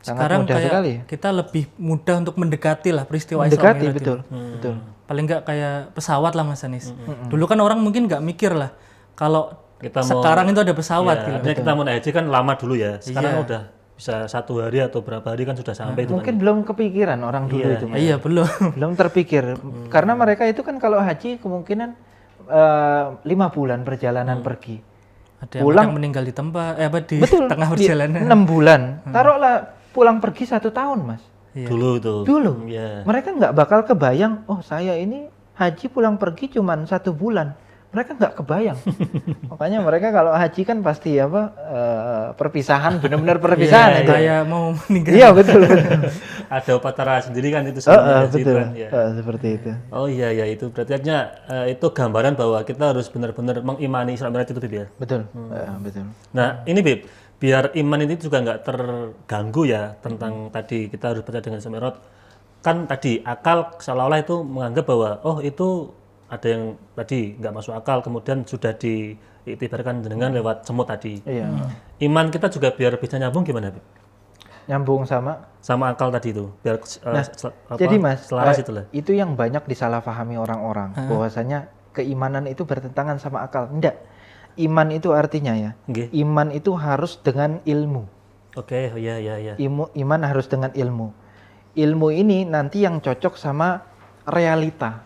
Sangat Sekarang mudah kayak sekali. kita lebih mudah untuk mendekati lah peristiwa Isra Mendekati, Mi'raj betul. itu. Betul. Paling nggak kayak pesawat lah Mas Anis. Dulu kan orang mungkin nggak mikir lah kalau Kita sekarang itu ada pesawat Iya, gitu. artinya kita mau naik haji kan lama dulu ya. Sekarang Iya. udah bisa 1 hari atau berapa hari kan sudah sampai itu kan. Mungkin belum kepikiran orang dulu itu. Mas. Iya belum. Belum terpikir. Karena mereka itu kan kalau haji kemungkinan 5 bulan perjalanan pergi. Ada yang Pulang- kadang meninggal di tempat, di Betul. tengah di perjalanan. 6 bulan. Taruhlah pulang pergi 1 tahun Mas. Iya. Dulu itu. Dulu. Iya. Mereka nggak bakal kebayang, oh saya ini haji pulang pergi cuman 1 bulan. Mereka nggak kebayang. Makanya mereka kalau haji kan pasti perpisahan, benar-benar perpisahan aja. Kayak mau meninggal. Iya betul. betul. Ada upacara sendiri kan itu sebelum haji itu betul. kan. Ya. Seperti itu. Oh iya ya itu berarti artinya itu gambaran bahwa kita harus benar-benar mengimani Isra Mi'raj itu Bib ya. Betul. Betul. Nah ini Bib, biar iman ini juga nggak terganggu ya tentang tadi kita harus percaya dengan Isra Mi'raj. Kan tadi akal seolah-olah itu menganggap bahwa oh itu ada yang tadi nggak masuk akal kemudian sudah diiktibarkan dengan lewat semut tadi. Iya. Iman kita juga biar bisa nyambung gimana Bib? Nyambung sama. Sama akal tadi itu biar Jadi Mas, selaras itulah. itu yang banyak disalahpahami orang-orang. Bahwasanya keimanan itu bertentangan sama akal. Enggak. Iman itu artinya ya. Nggih. Iman itu harus dengan ilmu. Oke, oh, iya iya iya. Iman harus dengan ilmu. Ilmu ini nanti yang cocok sama realita.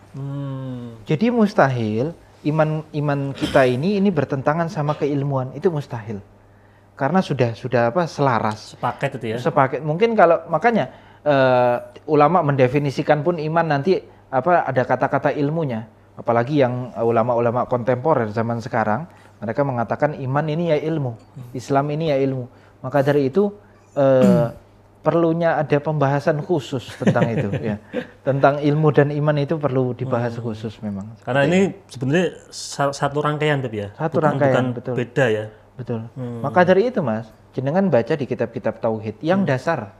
Jadi mustahil iman kita ini bertentangan sama keilmuan, itu mustahil. Karena sudah selaras. Sepaket itu ya. Sepaket. Mungkin kalau makanya ulama mendefinisikan pun iman nanti ada kata-kata ilmunya. Apalagi yang ulama-ulama kontemporer zaman sekarang, mereka mengatakan iman ini ya ilmu, Islam ini ya ilmu. Maka dari itu perlunya ada pembahasan khusus tentang itu ya. Tentang ilmu dan iman itu perlu dibahas khusus memang. Karena ini sebenarnya satu rangkaian Beb ya. Satu Bukan rangkaian, betul. Beda ya. Betul. Maka dari itu Mas, jenengan baca di kitab-kitab tauhid yang dasar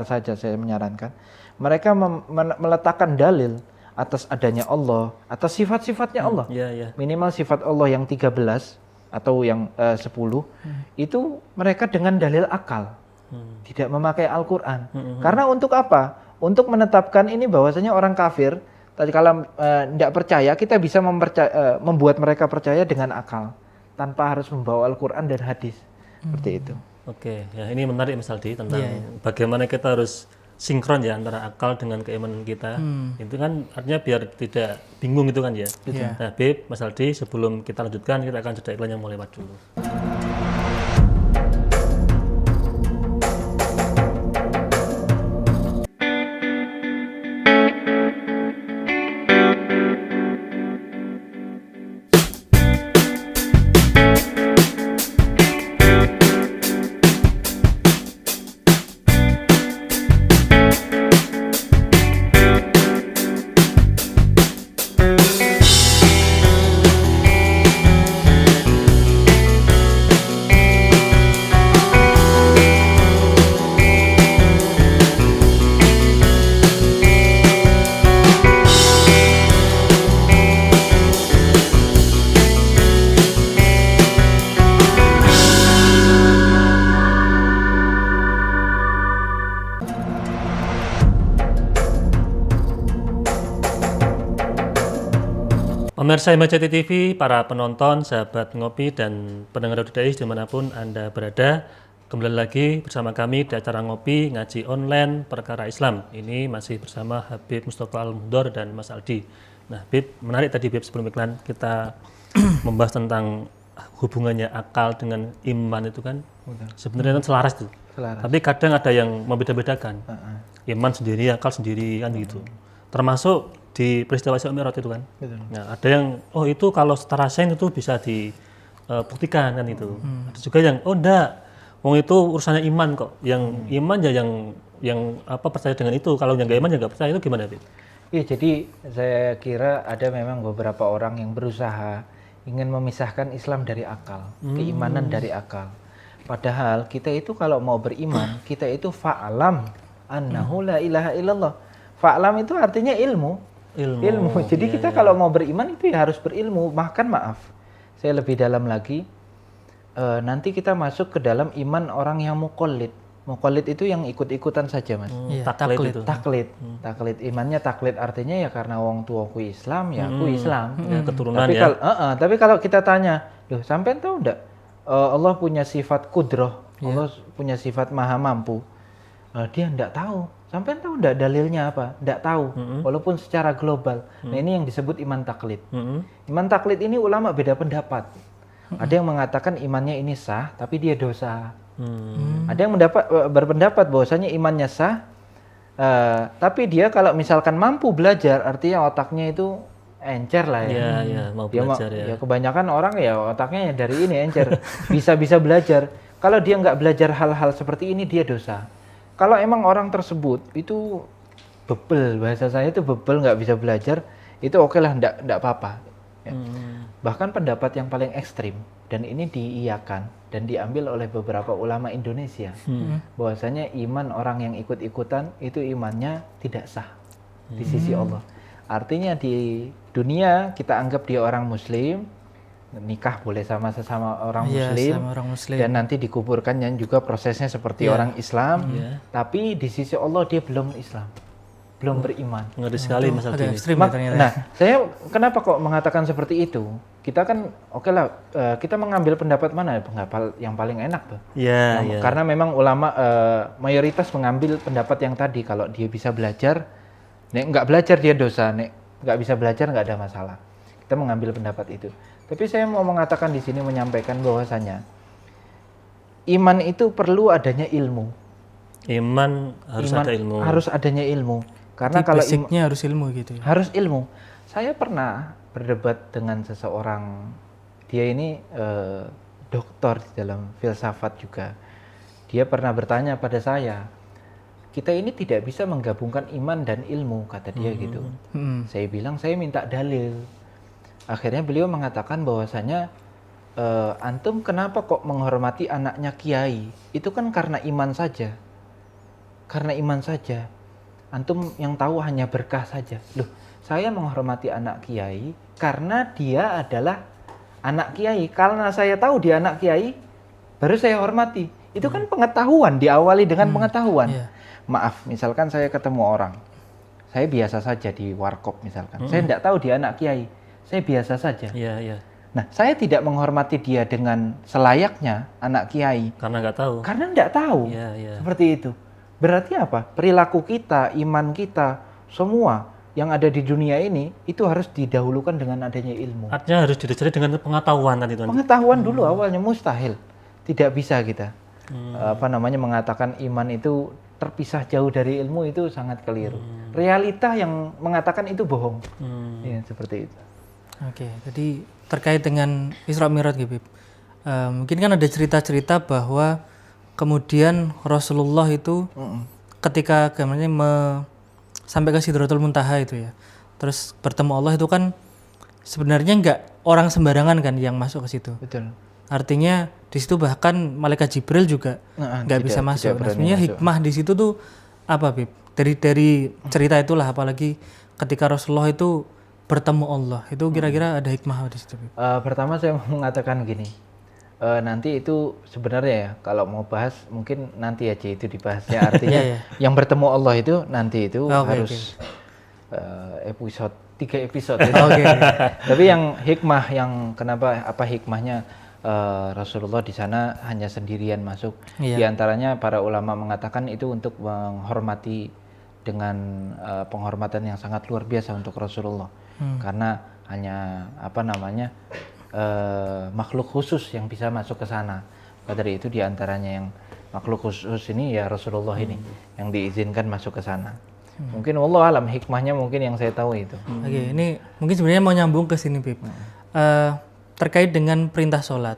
saja saya menyarankan. Mereka meletakkan dalil atas adanya Allah, atas sifat-sifatnya Allah. Iya iya. Minimal sifat Allah yang 13 atau yang 10 itu mereka dengan dalil akal. Tidak memakai Al-Qur'an. Karena untuk apa? Untuk menetapkan ini bahwasanya orang kafir tadi kalau tidak percaya, kita bisa membuat mereka percaya dengan akal tanpa harus membawa Al-Qur'an dan hadis. Seperti itu. Oke, ya ini menarik Mas Aldi tentang bagaimana kita harus sinkron ya antara akal dengan keimanan kita. Itu kan artinya biar tidak bingung itu kan ya. Nah, Beb, Mas Aldi, sebelum kita lanjutkan kita akan jeda iklan yang mau lewat dulu. Pemirsa MCT TV, para penonton, sahabat ngopi, dan pendengar Dais dimanapun Anda berada, kembali lagi bersama kami di acara ngopi ngaji online perkara Islam. Ini masih bersama Habib Mustafa Al-Muhdor dan Mas Aldi. Nah, Bib, menarik tadi Bib sebelum iklan kita membahas tentang hubungannya akal dengan iman itu kan. Sebenarnya kan selaras tuh. Tapi kadang ada yang membeda-bedakan. Iman sendiri, akal sendiri kan gitu. Termasuk di peristiwa Isra Mi'raj itu kan. Nah, ada yang itu kalau secara sains itu bisa dibuktikan kan itu. Ada juga yang enggak. Wong itu urusannya iman kok. Yang iman ya yang percaya dengan itu. Kalau yang enggak iman ya enggak percaya, itu gimana, Bib? Iya, jadi saya kira ada memang beberapa orang yang berusaha ingin memisahkan Islam dari akal, keimanan dari akal. Padahal kita itu kalau mau beriman, kita itu fa'alam annahu la ilaha illallah. Fa'alam itu artinya ilmu. Jadi kita kalau mau beriman itu ya harus berilmu. Bahkan maaf, saya lebih dalam lagi. Nanti kita masuk ke dalam iman orang yang muqallid. Muqallid itu yang ikut-ikutan saja, Mas. Taklid. Imannya taklid artinya ya karena wong tuaku Islam, ya aku Islam. Ya, keturunan ya. Tapi kalau kita tanya, loh sampean tahu enggak? Allah punya sifat kudroh, Allah punya sifat maha mampu. Dia enggak tahu. Sampean tahu enggak dalilnya apa? Enggak tahu. Walaupun secara global. Nah, ini yang disebut iman taklid. Iman taklid ini ulama beda pendapat. Ada yang mengatakan imannya ini sah, tapi dia dosa. Ada yang berpendapat bahwasanya imannya sah, tapi dia kalau misalkan mampu belajar, artinya otaknya itu encer lah ya. Iya, mau belajar ya. Kebanyakan orang ya otaknya dari ini encer, bisa belajar. Kalau dia nggak belajar hal-hal seperti ini, dia dosa. Kalau emang orang tersebut itu bebel, bahasa saya itu bebel, nggak bisa belajar, itu oke lah, nggak apa-apa. Ya. Bahkan pendapat yang paling ekstrim, dan ini diiyakan dan diambil oleh beberapa ulama Indonesia, bahwasanya iman orang yang ikut-ikutan itu imannya tidak sah di sisi Allah. Artinya di dunia kita anggap dia orang Muslim, nikah boleh sama sesama orang Muslim, dan nanti dikuburkannya juga prosesnya seperti orang Islam, tapi di sisi Allah dia belum Islam, belum beriman. Ngeri sekali Mas Aldi. Nah, saya kenapa kok mengatakan seperti itu? Kita kan oke lah, kita mengambil pendapat mana yang paling enak tuh? Karena memang ulama mayoritas mengambil pendapat yang tadi, kalau dia bisa belajar, nek nggak belajar dia dosa, nek nggak bisa belajar nggak ada masalah. Kita mengambil pendapat itu. Tapi saya mau mengatakan di sini, menyampaikan bahwasanya iman itu perlu adanya ilmu. Iman ada ilmu. Harus adanya ilmu. Karena jadi kalau basicnya harus ilmu gitu ya. Harus ilmu. Saya pernah berdebat dengan seseorang, dia ini doktor di dalam filsafat juga. Dia pernah bertanya pada saya, kita ini tidak bisa menggabungkan iman dan ilmu, kata dia gitu. Saya bilang saya minta dalil. Akhirnya beliau mengatakan bahwasanya antum kenapa kok menghormati anaknya kiai? Itu kan karena iman saja. Karena iman saja. Antum yang tahu hanya berkah saja. Loh, saya menghormati anak kiai karena dia adalah anak kiai. Karena saya tahu dia anak kiai, baru saya hormati. Itu kan pengetahuan, diawali dengan pengetahuan. Maaf, misalkan saya ketemu orang, saya biasa saja di warkop misalkan. Saya tidak tahu dia anak kiai, saya biasa saja. Nah, saya tidak menghormati dia dengan selayaknya anak kiai. Karena nggak tahu. Karena tidak tahu. Seperti itu. Berarti apa? Perilaku kita, iman kita, semua yang ada di dunia ini itu harus didahulukan dengan adanya ilmu. Artinya harus didasari dengan pengetahuan tadi. Pengetahuan dulu awalnya mustahil. Tidak bisa kita mengatakan iman itu terpisah jauh dari ilmu, itu sangat keliru. Realita yang mengatakan itu bohong. Ya, seperti itu. Oke, jadi terkait dengan Isra Mi'raj gitu. Mungkin kan ada cerita-cerita bahwa kemudian Rasulullah itu ketika sampai ke Sidratul Muntaha itu ya, terus bertemu Allah itu kan sebenarnya nggak orang sembarangan kan yang masuk ke situ. Betul. Artinya di situ bahkan malaikat Jibril juga nggak bisa masuk. Nah, sebenarnya hikmah di situ tuh apa, Bib? Dari cerita itulah, apalagi ketika Rasulullah itu bertemu Allah, itu kira-kira ada hikmah di situ, Bib? Pertama saya mau mengatakan gini. Nanti itu sebenarnya ya, kalau mau bahas mungkin nanti aja itu dibahasnya, artinya yang bertemu Allah itu nanti itu harus episode 3 episode. Oke. Tapi yang hikmah yang kenapa apa hikmahnya Rasulullah di sana hanya sendirian masuk. Iya. Di antaranya para ulama mengatakan itu untuk menghormati dengan penghormatan yang sangat luar biasa untuk Rasulullah. Karena hanya apa namanya makhluk khusus yang bisa masuk ke sana. Maka dari itu di antaranya yang makhluk khusus ini ya Rasulullah ini yang diizinkan masuk ke sana. Mungkin Allah alam hikmahnya mungkin yang saya tahu itu. Oke, ini mungkin sebenarnya mau nyambung ke sini, Bib. Terkait dengan perintah sholat.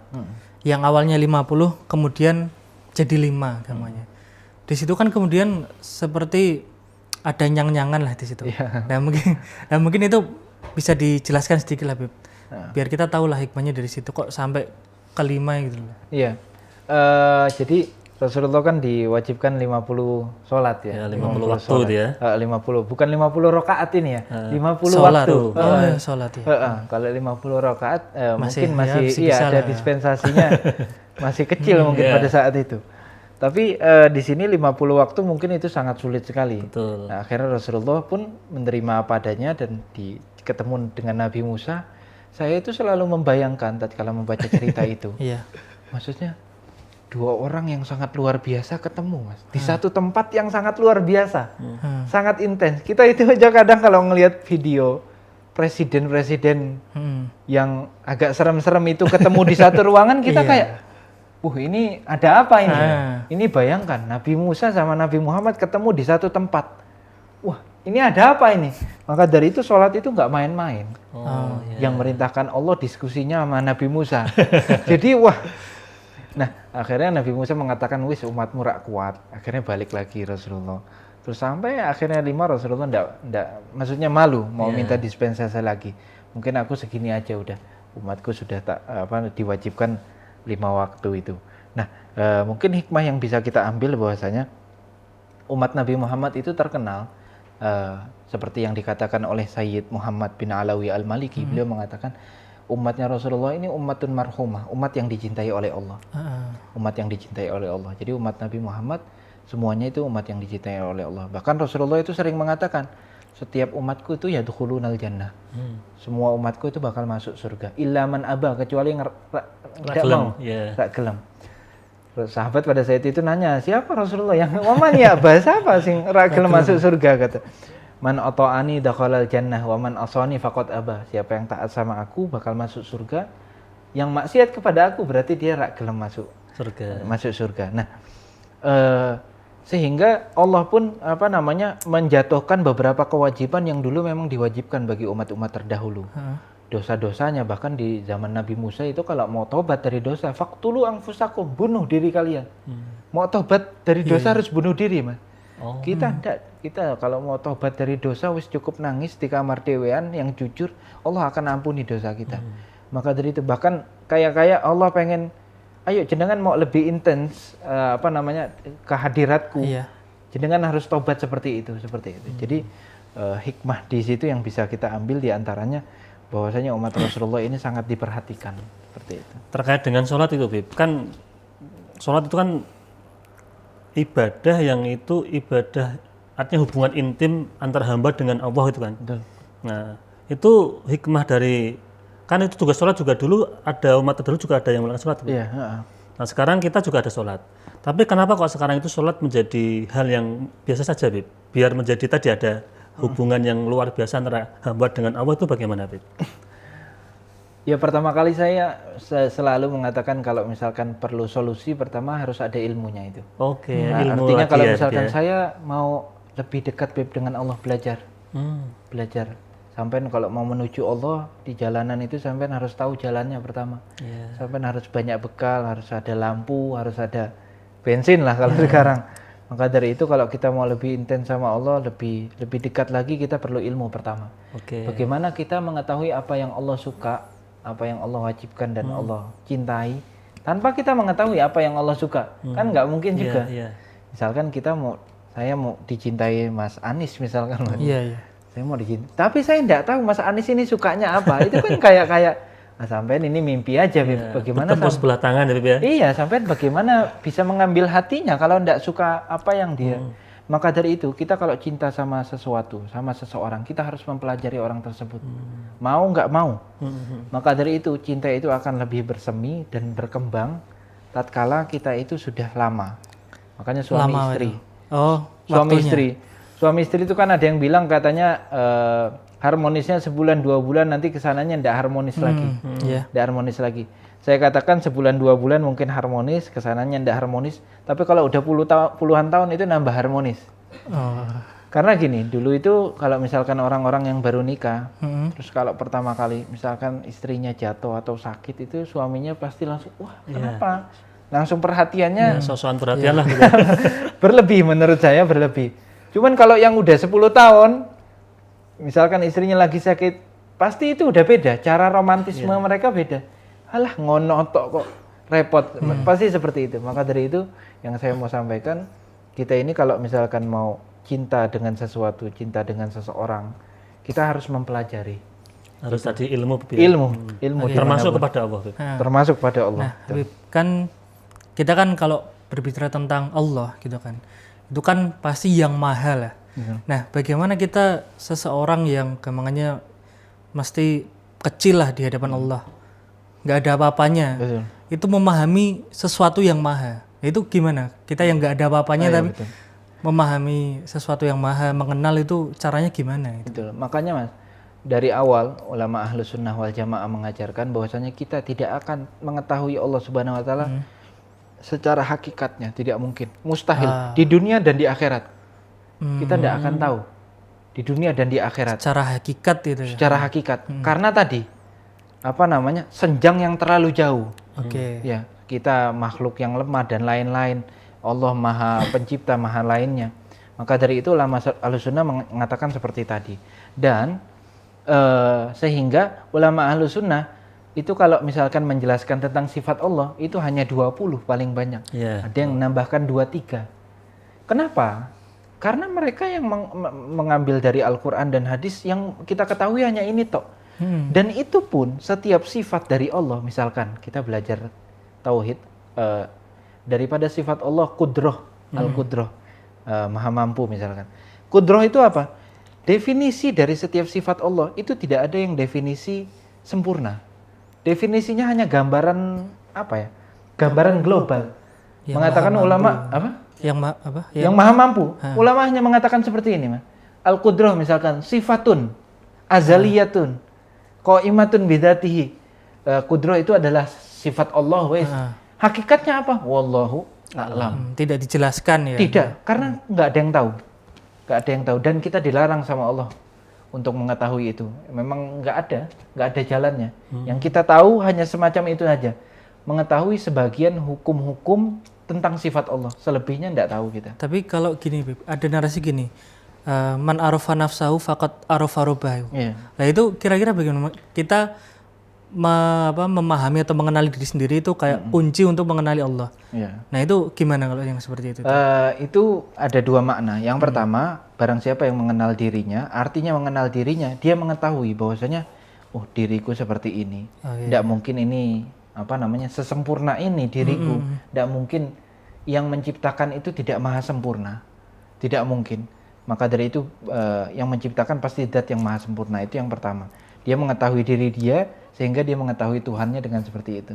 Yang awalnya 50 kemudian jadi 5 agamanya. Di situ kan kemudian seperti ada nyang-nyangan lah di situ. Nah, mungkin itu bisa dijelaskan sedikit lah, Bib. Biar kita tahu lah hikmahnya dari situ kok sampai ke 5 gitu loh. Iya. Jadi Rasulullah kan diwajibkan 50 sholat ya. 50 waktu sholat. dia. 50, bukan 50 rakaat ini ya. 50 Sholat. waktu. Sholat ya. Kalau 50 rakaat Masih, mungkin masih bisa ada lah ya. dispensasinya masih kecil mungkin pada saat itu. Tapi di sini 50 waktu mungkin itu sangat sulit sekali. Betul. Nah, akhirnya Rasulullah pun menerima apa adanya dan ketemu dengan Nabi Musa. Saya itu selalu membayangkan tatkala membaca cerita itu. Iya. Maksudnya 2 orang yang sangat luar biasa ketemu, Mas. Di satu tempat yang sangat luar biasa. Sangat intens. Kita itu aja kadang kalau ngelihat video presiden-presiden yang agak serem-serem itu ketemu di satu ruangan, kita kayak ini ada apa ini? Ini bayangkan Nabi Musa sama Nabi Muhammad ketemu di satu tempat. Wah, ini ada apa ini? Maka dari itu sholat itu nggak main-main. Yang merintahkan Allah diskusinya sama Nabi Musa. Jadi nah akhirnya Nabi Musa mengatakan wis umatmu rak kuat. Akhirnya balik lagi Rasulullah. Terus sampai akhirnya 5 Rasulullah ndak maksudnya malu mau minta dispensasi lagi. Mungkin aku segini aja udah. Umatku sudah diwajibkan 5 waktu itu. Nah, mungkin hikmah yang bisa kita ambil bahwasanya umat Nabi Muhammad itu terkenal seperti yang dikatakan oleh Sayyid Muhammad bin Alawi Al-Maliki. Beliau mengatakan umatnya Rasulullah ini ummatun marhumah, umat yang dicintai oleh Allah. Umat yang dicintai oleh Allah. Jadi umat Nabi Muhammad semuanya itu umat yang dicintai oleh Allah. Bahkan Rasulullah itu sering mengatakan setiap umatku itu yadkhulunal jannah. Semua umatku itu bakal masuk surga. Illa man aba, kecuali yang tidak mau, tidak gelem. Sahabat pada saat itu nanya, siapa Rasulullah yang waman ya bahasa apa sing ra gelem masuk surga, kata. Man ata'ani dakhalal jannah wa man asani faqad aba. Siapa yang taat sama aku bakal masuk surga. Yang maksiat kepada aku berarti dia rak gelem masuk surga. Nah, sehingga Allah pun menjatuhkan beberapa kewajiban yang dulu memang diwajibkan bagi umat-umat terdahulu. Dosa-dosanya bahkan di zaman Nabi Musa itu kalau mau tobat dari dosa, faqtulu anfusakum, bunuh diri kalian. Mau tobat dari dosa harus bunuh diri, Mas. Kita enggak, kita kalau mau tobat dari dosa wis cukup nangis di kamar dewean yang jujur, Allah akan ampuni dosa kita. Maka dari itu bahkan kayak Allah pengen, ayo jenengan mau lebih intens kehadiratku. Jenengan harus tobat seperti itu. Jadi hikmah di situ yang bisa kita ambil di antaranya bahwasanya umat Rasulullah ini sangat diperhatikan seperti itu. Terkait dengan sholat itu, Bib, kan sholat itu kan ibadah yang itu ibadah artinya hubungan intim antara hamba dengan Allah itu kan. Betul. Nah, itu hikmah dari kan itu tugas sholat juga dulu ada umat terdahulu juga ada yang melakukan sholat. Iya. Nah sekarang kita juga ada sholat. Tapi kenapa kok sekarang itu sholat menjadi hal yang biasa saja, Bib? Biar menjadi tadi ada hubungan yang luar biasa antara hamba dengan Allah itu bagaimana, Bib? Ya pertama kali saya selalu mengatakan kalau misalkan perlu solusi pertama harus ada ilmunya itu. Oke, Nah, ilmu artinya lagi kalau ya, misalkan Bib, ya. saya mau lebih dekat Bib dengan Allah, belajar. Sampai kalau mau menuju Allah di jalanan itu sampai harus tahu jalannya pertama. Sampai harus banyak bekal, harus ada lampu, harus ada bensin lah kalau sekarang. Maka dari itu kalau kita mau lebih intens sama Allah, lebih dekat lagi kita perlu ilmu pertama. Bagaimana kita mengetahui apa yang Allah suka, apa yang Allah wajibkan dan Allah cintai, tanpa kita mengetahui apa yang Allah suka, kan nggak mungkin juga. Misalkan saya mau dicintai Mas Anies misalkan, saya mau dicintai, tapi saya nggak tahu Mas Anies ini sukanya apa, itu kan kayak sampean ini mimpi aja, bagaimana bertepuk sebelah tangan ya, Bib, ya? Iya, sampean bagaimana bisa mengambil hatinya kalau nggak suka apa yang dia. Maka dari itu kita kalau cinta sama sesuatu, sama seseorang, kita harus mempelajari orang tersebut. Mau nggak mau. Maka dari itu cinta itu akan lebih bersemi dan berkembang tatkala kita itu sudah lama. Makanya suami Lama istri. itu. Oh, Suami waktunya. istri. Suami istri itu kan ada yang bilang katanya harmonisnya sebulan 2 bulan, nanti kesananya ndak harmonis lagi. Iya. Ndak harmonis lagi. Saya katakan sebulan 2 bulan mungkin harmonis, kesananya ndak harmonis. Tapi kalau udah puluhan tahun itu nambah harmonis. Oh. Karena gini, dulu itu kalau misalkan orang-orang yang baru nikah, Mm-mm. terus kalau pertama kali misalkan istrinya jatuh atau sakit, itu suaminya pasti langsung, wah kenapa? Langsung perhatiannya Sosokan perhatian lah gitu. berlebih, menurut saya berlebih. Cuman kalau yang udah 10 tahun, misalkan istrinya lagi sakit, pasti itu udah beda, cara romantisme mereka beda. Alah ngono tok kok repot, pasti seperti itu. Maka dari itu yang saya mau sampaikan, kita ini kalau misalkan mau cinta dengan sesuatu, cinta dengan seseorang, kita harus mempelajari. Harus tadi ilmu, Bib. Ilmu Termasuk dimanapun. kepada Allah, Bib. Termasuk pada Allah. Nah, Habib, kan kita kan kalau berbicara tentang Allah gitu kan, itu kan pasti yang maha lah. Nah, bagaimana kita seseorang yang gampangannya mesti kecil lah di hadapan Allah, nggak ada apa-apanya, Betul. itu memahami sesuatu yang maha. Itu gimana? Kita yang nggak ada apa-apanya tapi betul. memahami sesuatu yang maha, mengenal itu caranya gimana? Itu? Betul. Makanya Mas, dari awal ulama Ahlus Sunnah wal Jamaah mengajarkan bahwasanya kita tidak akan mengetahui Allah Subhanahu wa taala secara hakikatnya, tidak mungkin. Mustahil di dunia dan di akhirat. Kita tidak akan tahu di dunia dan di akhirat Secara hakikat itu ya. secara hakikat. Karena tadi apa namanya? Senjang yang terlalu jauh. Oke. Ya, kita makhluk yang lemah dan lain-lain. Allah Maha Pencipta, Maha lainnya. Maka dari itu ulama Ahlus Sunnah mengatakan seperti tadi. Dan sehingga ulama Ahlus Sunnah itu kalau misalkan menjelaskan tentang sifat Allah itu hanya 20 paling banyak. Iya. Ada yang menambahkan 23. Kenapa? Karena mereka yang mengambil dari Al-Quran dan hadis yang kita ketahui hanya ini tok. Dan itu pun setiap sifat dari Allah, misalkan kita belajar tauhid, daripada sifat Allah kudroh, al-kudroh, maha mampu misalkan. Kudroh itu apa? Definisi dari setiap sifat Allah itu tidak ada yang definisi sempurna. Definisinya hanya gambaran apa ya? Gambaran global. Yang Mengatakan maha ulama mampu. apa? Yang apa? Yang maha mampu. Ulama hanya mengatakan seperti ini, Mas. Al-Qudroh misalkan sifatun azaliyatun qaimatun bidzatihi. Qudroh itu adalah sifat Allah, wes. Hakikatnya apa? Wallahu a'lam. Tidak dijelaskan ya. Tidak, karena nggak ada yang tahu. Nggak ada yang tahu dan kita dilarang sama Allah untuk mengetahui itu. Memang nggak ada jalannya. Yang kita tahu hanya semacam itu aja. Mengetahui sebagian hukum-hukum tentang sifat Allah. Selebihnya nggak tahu kita. Tapi kalau gini, Bib, ada narasi gini. Man arafa nafsahu faqad arafa rabbahu. Iya. Nah, itu kira-kira bagaimana kita memahami atau mengenali diri sendiri itu kayak kunci untuk mengenali Allah. Iya. Nah, itu gimana kalau yang seperti itu? Itu ada dua makna. Yang pertama, barang siapa yang mengenal dirinya, artinya mengenal dirinya, dia mengetahui bahwasanya, oh diriku seperti ini. Tidak mungkin ini sesempurna ini diriku. Tidak mungkin yang menciptakan itu tidak maha sempurna. Tidak mungkin. Maka dari itu yang menciptakan pasti zat yang maha sempurna. Itu yang pertama. Dia mengetahui diri dia sehingga dia mengetahui Tuhannya dengan seperti itu.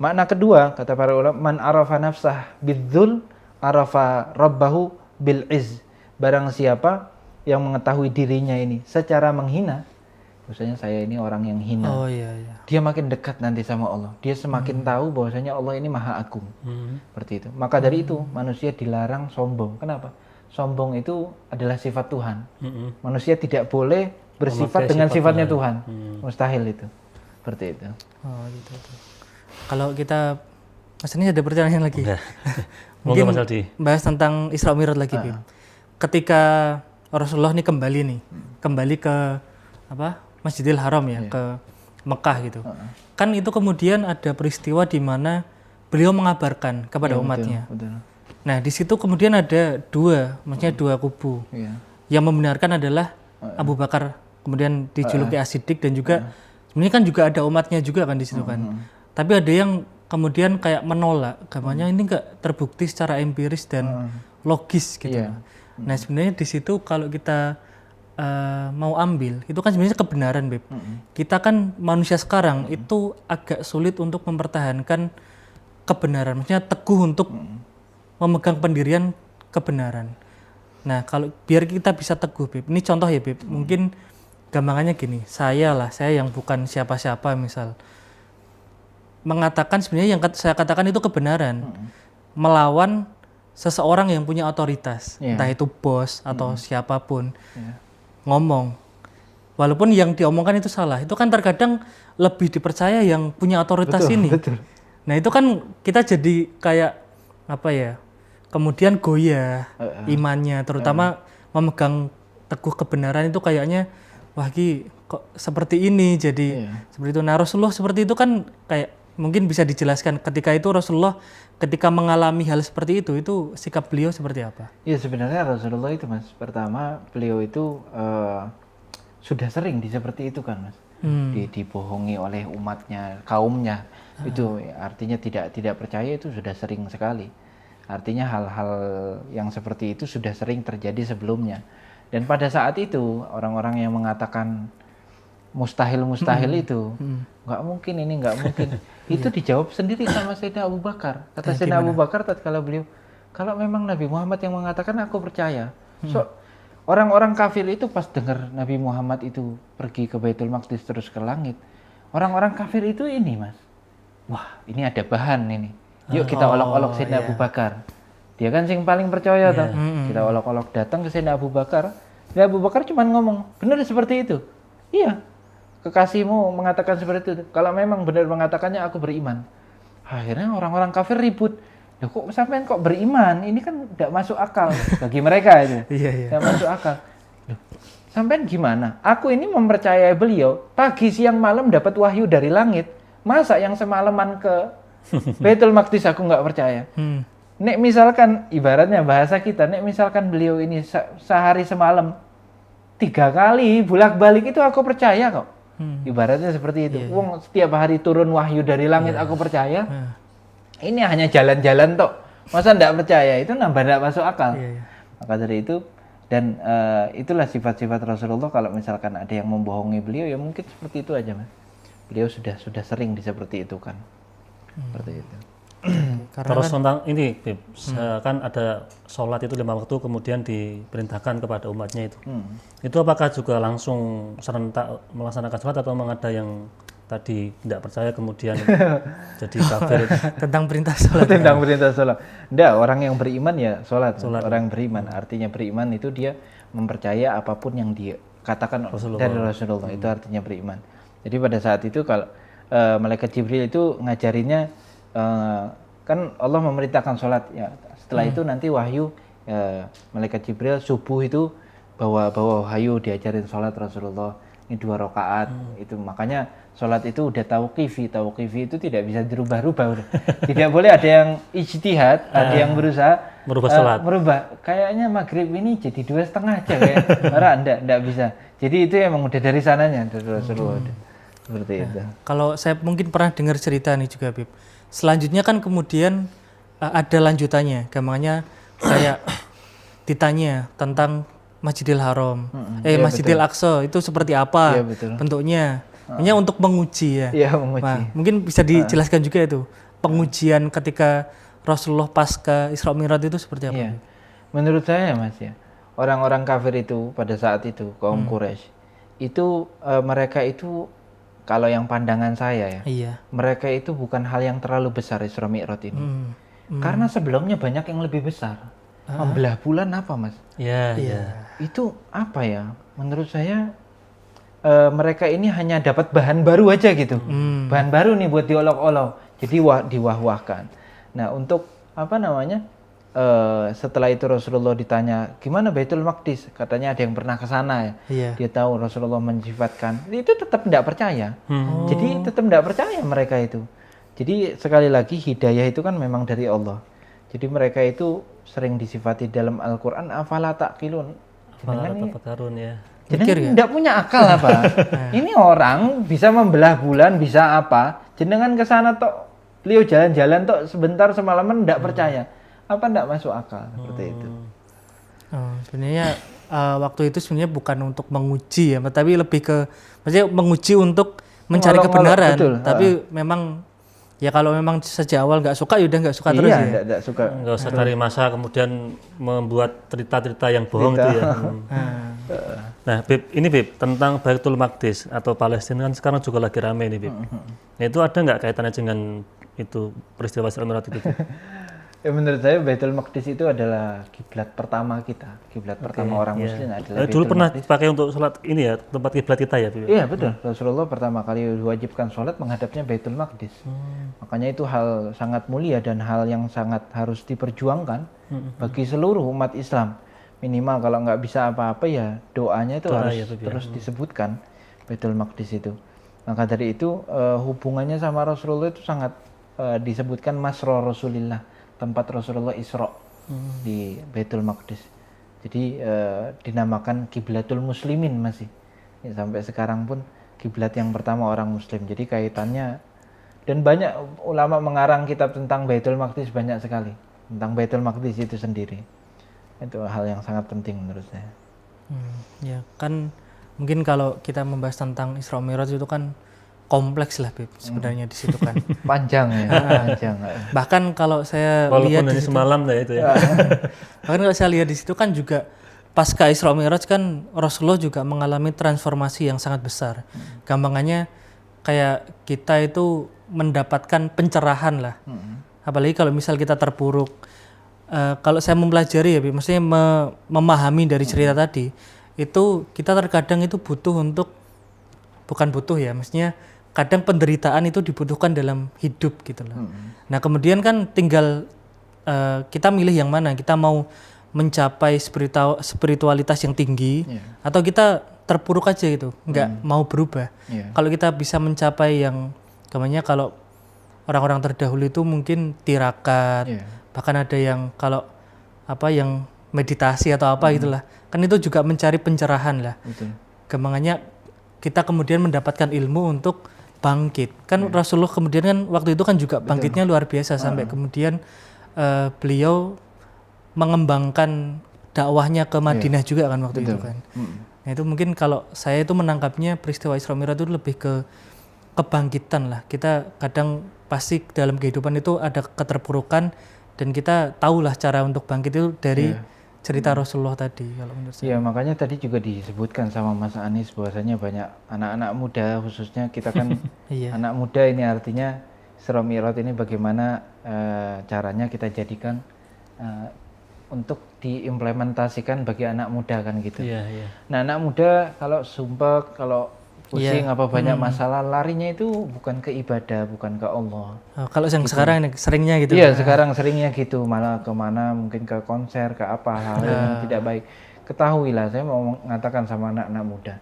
Makna kedua, kata para ulama, man arafa nafsah bidzul arafa rabbahu bil izz. Barang siapa yang mengetahui dirinya ini secara menghina, maksudnya saya ini orang yang hina. Oh iya iya. Dia makin dekat nanti sama Allah. Dia semakin tahu bahwasanya Allah ini maha agung. Seperti itu. Maka dari itu manusia dilarang sombong. Kenapa? Sombong itu adalah sifat Tuhan. Manusia tidak boleh bersifat dengan sifatnya Tuhan. Mustahil itu. Seperti itu. Oh gitu. Kalau kita Mas ini ada pertanyaan lagi. Mungkin Mungkin Mas Aldi. bahas tentang Isra Mi'raj lagi, Bib. Ketika Rasulullah ini kembali ke Masjidil Haram ya, ke Mekah gitu. Kan itu kemudian ada peristiwa di mana beliau mengabarkan kepada umatnya. Betul. Nah, di situ kemudian ada dua kubu. Iya. Yang membenarkan adalah Abu Bakar, kemudian dijuluki As-Siddiq, dan juga sebenarnya kan juga ada umatnya juga kan di situ kan. Tapi ada yang kemudian kayak menolak, gamanya ini enggak terbukti secara empiris dan logis gitu. Nah sebenarnya di situ kalau kita mau ambil itu kan sebenarnya kebenaran, Beb. Kita kan manusia sekarang itu agak sulit untuk mempertahankan kebenaran, maksudnya teguh untuk memegang pendirian kebenaran. Nah kalau biar kita bisa teguh, Beb, ini contoh ya, Beb, mungkin gampangannya gini, saya yang bukan siapa-siapa misal mengatakan sebenarnya yang saya katakan itu kebenaran, melawan seseorang yang punya otoritas, entah itu bos atau siapapun, ngomong, walaupun yang diomongkan itu salah, itu kan terkadang lebih dipercaya yang punya otoritas ini. Betul. Nah itu kan kita jadi kayak apa ya, kemudian goyah imannya, terutama memegang teguh kebenaran itu kayaknya wah kok seperti ini, jadi seperti itu. Nah Rasulullah seperti itu kan kayak mungkin bisa dijelaskan ketika itu Rasulullah ketika mengalami hal seperti itu sikap beliau seperti apa? Ya sebenarnya Rasulullah itu Mas, pertama beliau itu sudah sering seperti itu kan Mas, dibohongi oleh umatnya, kaumnya, itu artinya tidak percaya itu sudah sering sekali. Artinya hal-hal yang seperti itu sudah sering terjadi sebelumnya. Dan pada saat itu orang-orang yang mengatakan mustahil itu nggak mungkin, ini nggak mungkin, itu dijawab sendiri sama Sayyidina Abu Bakar. Kata Sayyidina Abu Bakar tatkala beliau, kalau memang Nabi Muhammad yang mengatakan aku percaya. So orang-orang kafir itu pas dengar Nabi Muhammad itu pergi ke Baitul Maqdis terus ke langit, orang-orang kafir itu ini Mas, wah ini ada bahan ini, yuk kita olok-olok Sayyidina Abu Bakar. Dia kan yang paling percaya toh. Kita olok-olok datang ke Sayyidina Abu Bakar. Sayyidina Abu Bakar cuma ngomong, benar seperti itu. Iya, kekasihmu mengatakan seperti itu. Kalau memang benar mengatakannya, aku beriman. Akhirnya orang-orang kafir ribut. Loh, kok sampean kok beriman? Ini kan tidak masuk akal bagi mereka itu. Tidak masuk akal. Loh, sampean gimana? Aku ini mempercayai beliau. Pagi, siang, malam dapat wahyu dari langit. Masa yang semalaman ke Baitul Maqdis aku nggak percaya? Nek misalkan ibaratnya bahasa kita, nek misalkan beliau ini sehari semalam 3 kali bolak-balik itu aku percaya kok. Ibaratnya seperti itu. Wong setiap hari turun wahyu dari langit aku percaya. Ini hanya jalan-jalan tok. Masa ndak percaya? Itu nambah masuk akal. Maka dari itu dan itulah sifat-sifat Rasulullah. Kalau misalkan ada yang membohongi beliau ya mungkin seperti itu aja Mas. Beliau sudah sering seperti itu kan. Seperti itu. Terus tentang ini, Beb, kan ada sholat itu 5 waktu kemudian diperintahkan kepada umatnya itu. Itu apakah juga langsung serentak melaksanakan sholat atau memang ada yang tadi tidak percaya kemudian jadi kafir? Tentang perintah sholat. Tentang perintah sholat. Enggak, orang yang beriman ya sholat. Orang yang beriman, artinya beriman itu dia mempercaya apapun yang dia katakan dari Rasulullah. Itu artinya beriman. Jadi pada saat itu kalau malaikat Jibril itu ngajarinnya, kan Allah memerintahkan sholat ya. Setelah itu nanti wahyu malaikat Jibril subuh itu bawa wahyu diajarin sholat Rasulullah ini 2 rakaat. Itu makanya sholat itu udah tauqifi itu tidak bisa dirubah-rubah. Tidak boleh ada yang ijtihad, ada yang berusaha merubah sholat. Kayaknya maghrib ini jadi 2,5 aja kayak orang enggak bisa. Jadi itu emang udah dari sananya dari Rasulullah. Seperti itu. Kalau saya mungkin pernah dengar cerita nih juga, Bib. Selanjutnya kan kemudian ada lanjutannya, gampangannya kayak ditanya tentang Masjidil Haram, Masjidil Aqsa itu seperti apa bentuknya, hanya untuk menguji ya. Menguji. Nah, mungkin bisa dijelaskan juga itu pengujian ketika Rasulullah pasca Isra Mi'raj itu seperti apa? Menurut saya Mas ya, orang-orang kafir itu pada saat itu kaum Quraisy itu mereka itu kalau yang pandangan saya ya, mereka itu bukan hal yang terlalu besar Isra Mi'raj ini. Karena sebelumnya banyak yang lebih besar. Membelah bulan apa Mas? Itu apa ya? Menurut saya mereka ini hanya dapat bahan baru aja gitu. Bahan baru nih buat diolok-olok. Jadi diwah-wahkan. Nah untuk apa namanya? Setelah itu Rasulullah ditanya gimana Baitul Maqdis, katanya ada yang pernah ke sana ya. Dia tahu Rasulullah mensifatkan, itu tetap tidak percaya. Jadi tetap tidak percaya mereka itu. Jadi sekali lagi hidayah itu kan memang dari Allah. Jadi mereka itu sering disifati dalam Al-Qur'an afala taqilun. Jadi tidak punya akal apa? Ini orang bisa membelah bulan, bisa apa? Jenengan ke sana tok, beliau jalan-jalan tok sebentar semalaman tidak percaya. Apa enggak masuk akal seperti itu. Sebenarnya waktu itu sebenarnya bukan untuk menguji ya, tapi lebih ke maksudnya menguji untuk mencari kebenaran. Betul. Tapi memang ya kalau memang sejak awal nggak suka ya udah nggak suka terus ya. Iya, enggak suka. Nggak usah cari masa kemudian membuat cerita-cerita yang bohong itu ya. Nah, Bib, tentang Baitul Maqdis atau Palestina kan sekarang juga lagi rame nih, Bib. Nah, itu ada nggak kaitannya dengan itu peristiwa Isra Mi'raj itu? Ya menurut saya Baitul Maqdis itu adalah kiblat pertama kita, kiblat pertama orang Muslim adalah Dulu Baitul pernah Maqdis. dipakai untuk sholat ini ya, tempat kiblat kita ya, Bib? Iya betul, Rasulullah pertama kali diwajibkan sholat menghadapnya Baitul Maqdis. Makanya itu hal sangat mulia dan hal yang sangat harus diperjuangkan bagi seluruh umat Islam. Minimal kalau nggak bisa apa-apa ya doanya itu harus ya, Bib, ya. terus disebutkan Baitul Maqdis itu. Maka dari itu hubungannya sama Rasulullah itu sangat disebutkan Masra Rasulillah, tempat Rasulullah Isra di Baitul Maqdis. Jadi dinamakan kiblatul muslimin masih. Ya, sampai sekarang pun kiblat yang pertama orang muslim. Jadi kaitannya dan banyak ulama mengarang kitab tentang Baitul Maqdis banyak sekali. Tentang Baitul Maqdis itu sendiri. Itu hal yang sangat penting menurut saya. Ya kan mungkin kalau kita membahas tentang Isra Mi'raj itu kan kompleks lah Bib sebenarnya di situ kan. Panjang ya, panjang. Bahkan kalau saya Walaupun lihat hanya di situ, semalam lah itu ya. bahkan kalau saya lihat di situ kan juga pasca Isra Mi'raj kan Rasulullah juga mengalami transformasi yang sangat besar. Gampangannya kayak kita itu mendapatkan pencerahan lah. Apalagi kalau misal kita terpuruk. Kalau saya mempelajari ya, maksudnya memahami dari cerita tadi, itu kita terkadang itu butuh untuk bukan butuh ya, maksudnya kadang penderitaan itu dibutuhkan dalam hidup gitu loh. Nah kemudian kan tinggal kita milih yang mana, kita mau mencapai spiritualitas yang tinggi atau kita terpuruk aja gitu, nggak mau berubah. Kalau kita bisa mencapai yang namanya kalau orang-orang terdahulu itu mungkin tirakat, bahkan ada yang kalau apa yang meditasi atau apa itulah, kan itu juga mencari pencerahan lah. Gampangannya kita kemudian mendapatkan ilmu untuk bangkit. Kan Rasulullah kemudian kan waktu itu kan juga bangkitnya luar biasa sampai kemudian beliau mengembangkan dakwahnya ke Madinah juga kan waktu itu kan. Nah itu mungkin kalau saya itu menangkapnya peristiwa Isra Mi'raj itu lebih ke kebangkitan lah. Kita kadang pasti dalam kehidupan itu ada keterpurukan dan kita tahulah cara untuk bangkit itu dari cerita Rasulullah tadi kalau menurut saya. Iya, makanya tadi juga disebutkan sama Mas Anies bahwasanya banyak anak-anak muda, khususnya kita kan anak muda ini artinya Isra Mi'raj ini bagaimana caranya kita jadikan untuk diimplementasikan bagi anak muda kan gitu. Nah, anak muda kalau sumpek, kalau pusing apa banyak masalah, larinya itu bukan ke ibadah, bukan ke Allah. Kalau yang sekarang ini seringnya gitu. Iya, sekarang seringnya gitu, malah kemana mungkin ke konser, ke apa hal yang tidak baik. Ketahuilah, saya mau mengatakan sama anak-anak muda.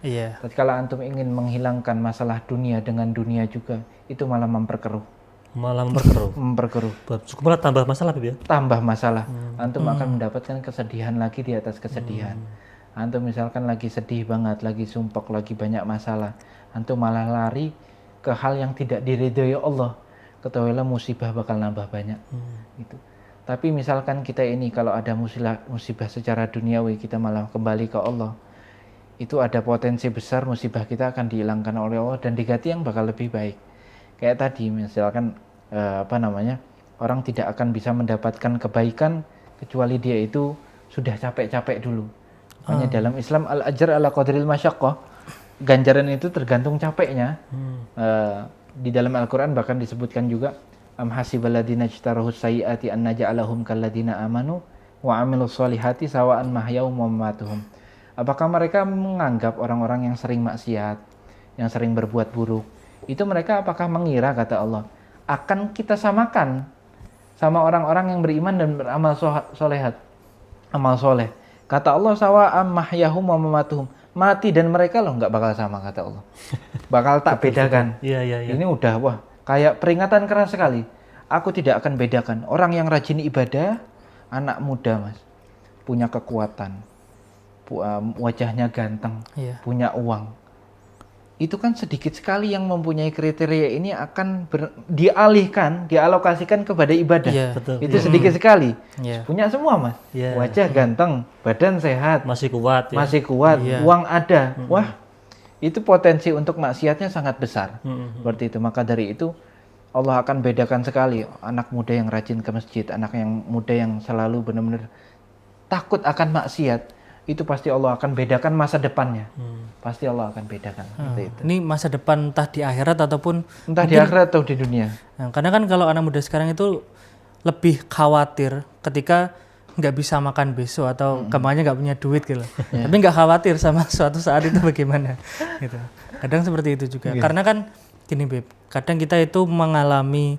Tatkala antum ingin menghilangkan masalah dunia dengan dunia juga, itu malah memperkeruh. Memperkeruh. Cukup malah tambah masalah, Bib ya? Tambah masalah. Antum akan mendapatkan kesedihan lagi di atas kesedihan. Antum misalkan lagi sedih banget, lagi sumpek, lagi banyak masalah, antum malah lari ke hal yang tidak diridhoi Allah. Ketahuilah musibah bakal nambah banyak. Gitu. Tapi misalkan kita ini kalau ada musibah secara duniawi, kita malah kembali ke Allah, itu ada potensi besar musibah kita akan dihilangkan oleh Allah dan diganti yang bakal lebih baik. Kayak tadi misalkan orang tidak akan bisa mendapatkan kebaikan kecuali dia itu sudah capek-capek dulu. Makanya dalam Islam al-ajr ala qadril masyaqqah, ganjaran itu tergantung capeknya. Di dalam Al-Quran bahkan disebutkan juga am hasibal ladzina ijtarahu sayyiati an naj'alahum kal ladzina amanu wa amilus solihati sawa'an mahyahum wa mamatuhum. Apakah mereka menganggap orang-orang yang sering maksiat, yang sering berbuat buruk, itu mereka apakah mengira, kata Allah, akan kita samakan sama orang-orang yang beriman dan beramal amal soleh. Kata Allah, sawa'am mahyahum wa mamatuhum. Mati dan mereka loh nggak bakal sama, kata Allah. Bakal tak bedakan. Ini udah kayak peringatan keras sekali. Aku tidak akan bedakan. Orang yang rajin ibadah, anak muda mas, punya kekuatan, wajahnya ganteng, punya uang. itu kan sedikit sekali yang mempunyai kriteria ini akan dialokasikan kepada ibadah. Iya. Betul. Itu sedikit sekali. Iya. Punya semua, Mas. Iya. Wajah ganteng, badan sehat, Masih kuat ya. masih kuat, Iya. uang ada. Wah, itu potensi untuk maksiatnya sangat besar. Seperti itu. Maka dari itu Allah akan bedakan sekali anak muda yang rajin ke masjid, anak yang muda yang selalu benar-benar takut akan maksiat. Itu pasti Allah akan bedakan masa depannya. Pasti Allah akan bedakan. Seperti itu. Ini masa depan entah di akhirat ataupun Entah di akhirat atau di dunia. Nah, karena kan kalau anak muda sekarang itu lebih khawatir ketika nggak bisa makan besok atau kemana nggak punya duit gitu. Tapi nggak khawatir sama suatu saat itu bagaimana. Gitu. Kadang seperti itu juga. Karena kan gini Beb, kadang kita itu mengalami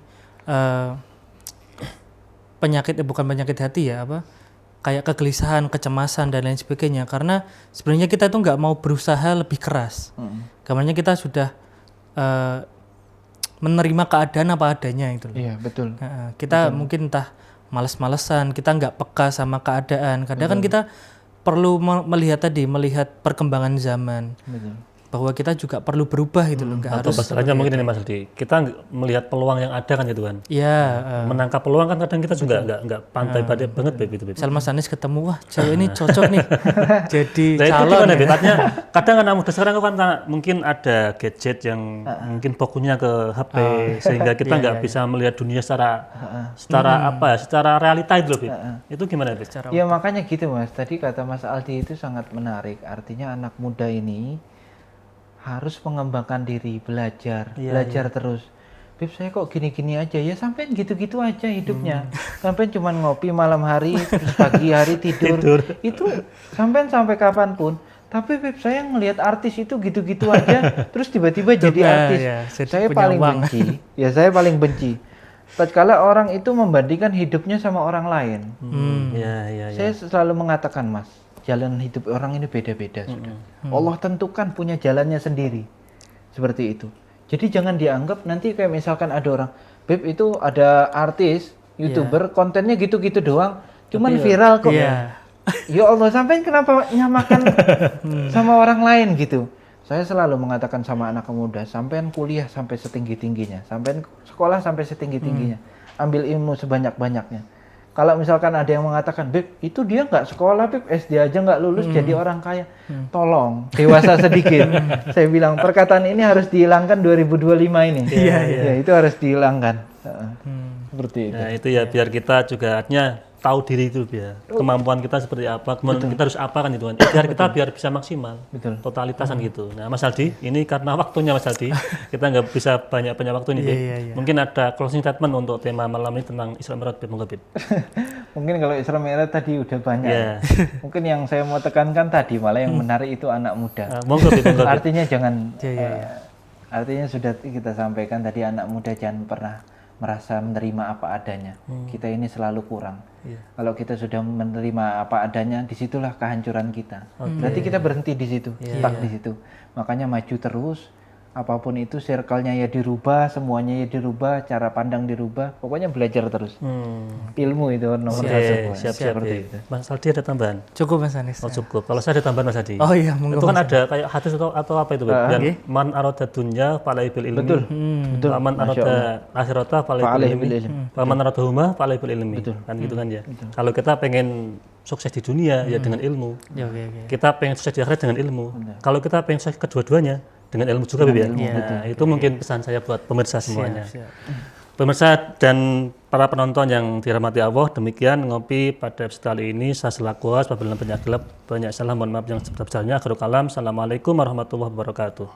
bukan penyakit hati ya, kayak kegelisahan, kecemasan dan lain sebagainya. Karena sebenarnya kita itu nggak mau berusaha lebih keras. Karena kita sudah menerima keadaan apa adanya itu loh. Iya, betul. Kita mungkin entah males-malesan, kita nggak peka sama keadaan. Kadang kan kita perlu melihat perkembangan zaman. Betul. Bahwa kita juga perlu berubah gitu loh, nggak Atau harus. masalahnya mungkin ini Mas Aldi, kita melihat peluang yang ada kan gitu kan. Iya. Menangkap peluang kan kadang kita juga nggak pantai banget Beb itu Beb. Salma Sanis ketemu, wah cewek ini cocok nih jadi Nah itu calon. gimana Ya. Beb? Artinya kadang anak muda sekarang kan mungkin ada gadget yang mungkin fokusnya ke HP sehingga kita nggak bisa melihat dunia secara apa ya, secara realita itu loh Beb. Itu gimana Beb? Ya makanya gitu Mas. Tadi kata Mas Aldi itu sangat menarik. Artinya anak muda ini harus mengembangkan diri, belajar terus. Beb saya kok gini-gini aja ya, sampean gitu-gitu aja hidupnya. Sampean cuma ngopi malam hari, terus pagi hari tidur. Itu sampean sampai kapanpun. Tapi Beb saya ngelihat artis itu gitu-gitu aja, terus tiba-tiba jadi artis. ya, jadi Saya punya paling uang. benci. Ya saya paling benci. Tatkala orang itu membandingkan hidupnya sama orang lain. Ya. Saya selalu mengatakan Mas, jalan hidup orang ini beda-beda sudah. Allah tentukan punya jalannya sendiri. Seperti itu. Jadi jangan dianggap nanti kayak misalkan ada orang, Beb itu ada artis, YouTuber, kontennya gitu-gitu doang, cuman viral kok. Ya Allah, sampai kenapa nyamakan sama orang lain gitu? Saya selalu mengatakan sama anak muda, sampean kuliah sampai setinggi-tingginya, sampean sekolah sampai setinggi-tingginya, ambil ilmu sebanyak-banyaknya. Kalau misalkan ada yang mengatakan, Beb, itu dia nggak sekolah, Beb, SD aja nggak lulus jadi orang kaya. Tolong, dewasa sedikit. Saya bilang, perkataan ini harus dihilangkan 2025 ini. Ya, itu harus dihilangkan. Seperti itu. Nah itu ya biar kita juga artinya tahu diri itu biar kemampuan kita seperti apa, kemudian kita harus apa kan itu kan. Biar bisa maksimal. Betul. Totalitasan gitu. Nah Mas Aldi, ini karena waktunya Mas Aldi, kita nggak bisa banyak waktu nih. Beb. Mungkin ada closing statement untuk tema malam ini tentang Isra Mi'raj, Beb. Monggo, Beb. Mungkin kalau Isra Mi'raj tadi udah banyak. Yeah. Mungkin yang saya mau tekankan tadi malah yang menarik itu anak muda. Monggo, Beb. Monggo, Beb. Artinya jangan artinya sudah kita sampaikan tadi, anak muda jangan pernah merasa menerima apa adanya. Kita ini selalu kurang. Kalau kita sudah menerima apa adanya, disitulah kehancuran kita. Berarti kita berhenti di situ, stuck di situ. Makanya maju terus. Apapun itu, circle-nya ya dirubah, semuanya ya dirubah, cara pandang dirubah. Pokoknya belajar terus. Ilmu itu nomor satu. Siap. Seperti itu. Mas Aldi ada tambahan? Cukup Mas Anis. Oh cukup. Kalau saya ada tambahan Mas Aldi. Oh iya, monggo. Itu kan ada kayak hadis atau apa itu, Beb? Yang man arada dunya falai bil ilmi. Betul. Man arada akhirata falai bil ilmi. Man arada huma falai bil ilmi. Kan gitu kan ya. Kalau kita pengen sukses di dunia ya dengan ilmu. Kita pengen sukses di akhirat dengan ilmu. Kalau kita pengen sukses kedua-duanya dengan ilmu juga, Beb. Nah, itu mungkin pesan saya buat pemirsa semuanya. Pemirsa dan para penonton yang dirahmati Allah, demikian ngopi pada episode kali ini. Saya selaku host, apabila banyak gelap, banyak salah, mohon maaf yang sebesar-besarnya. Akhirul kalam, assalamualaikum warahmatullahi wabarakatuh.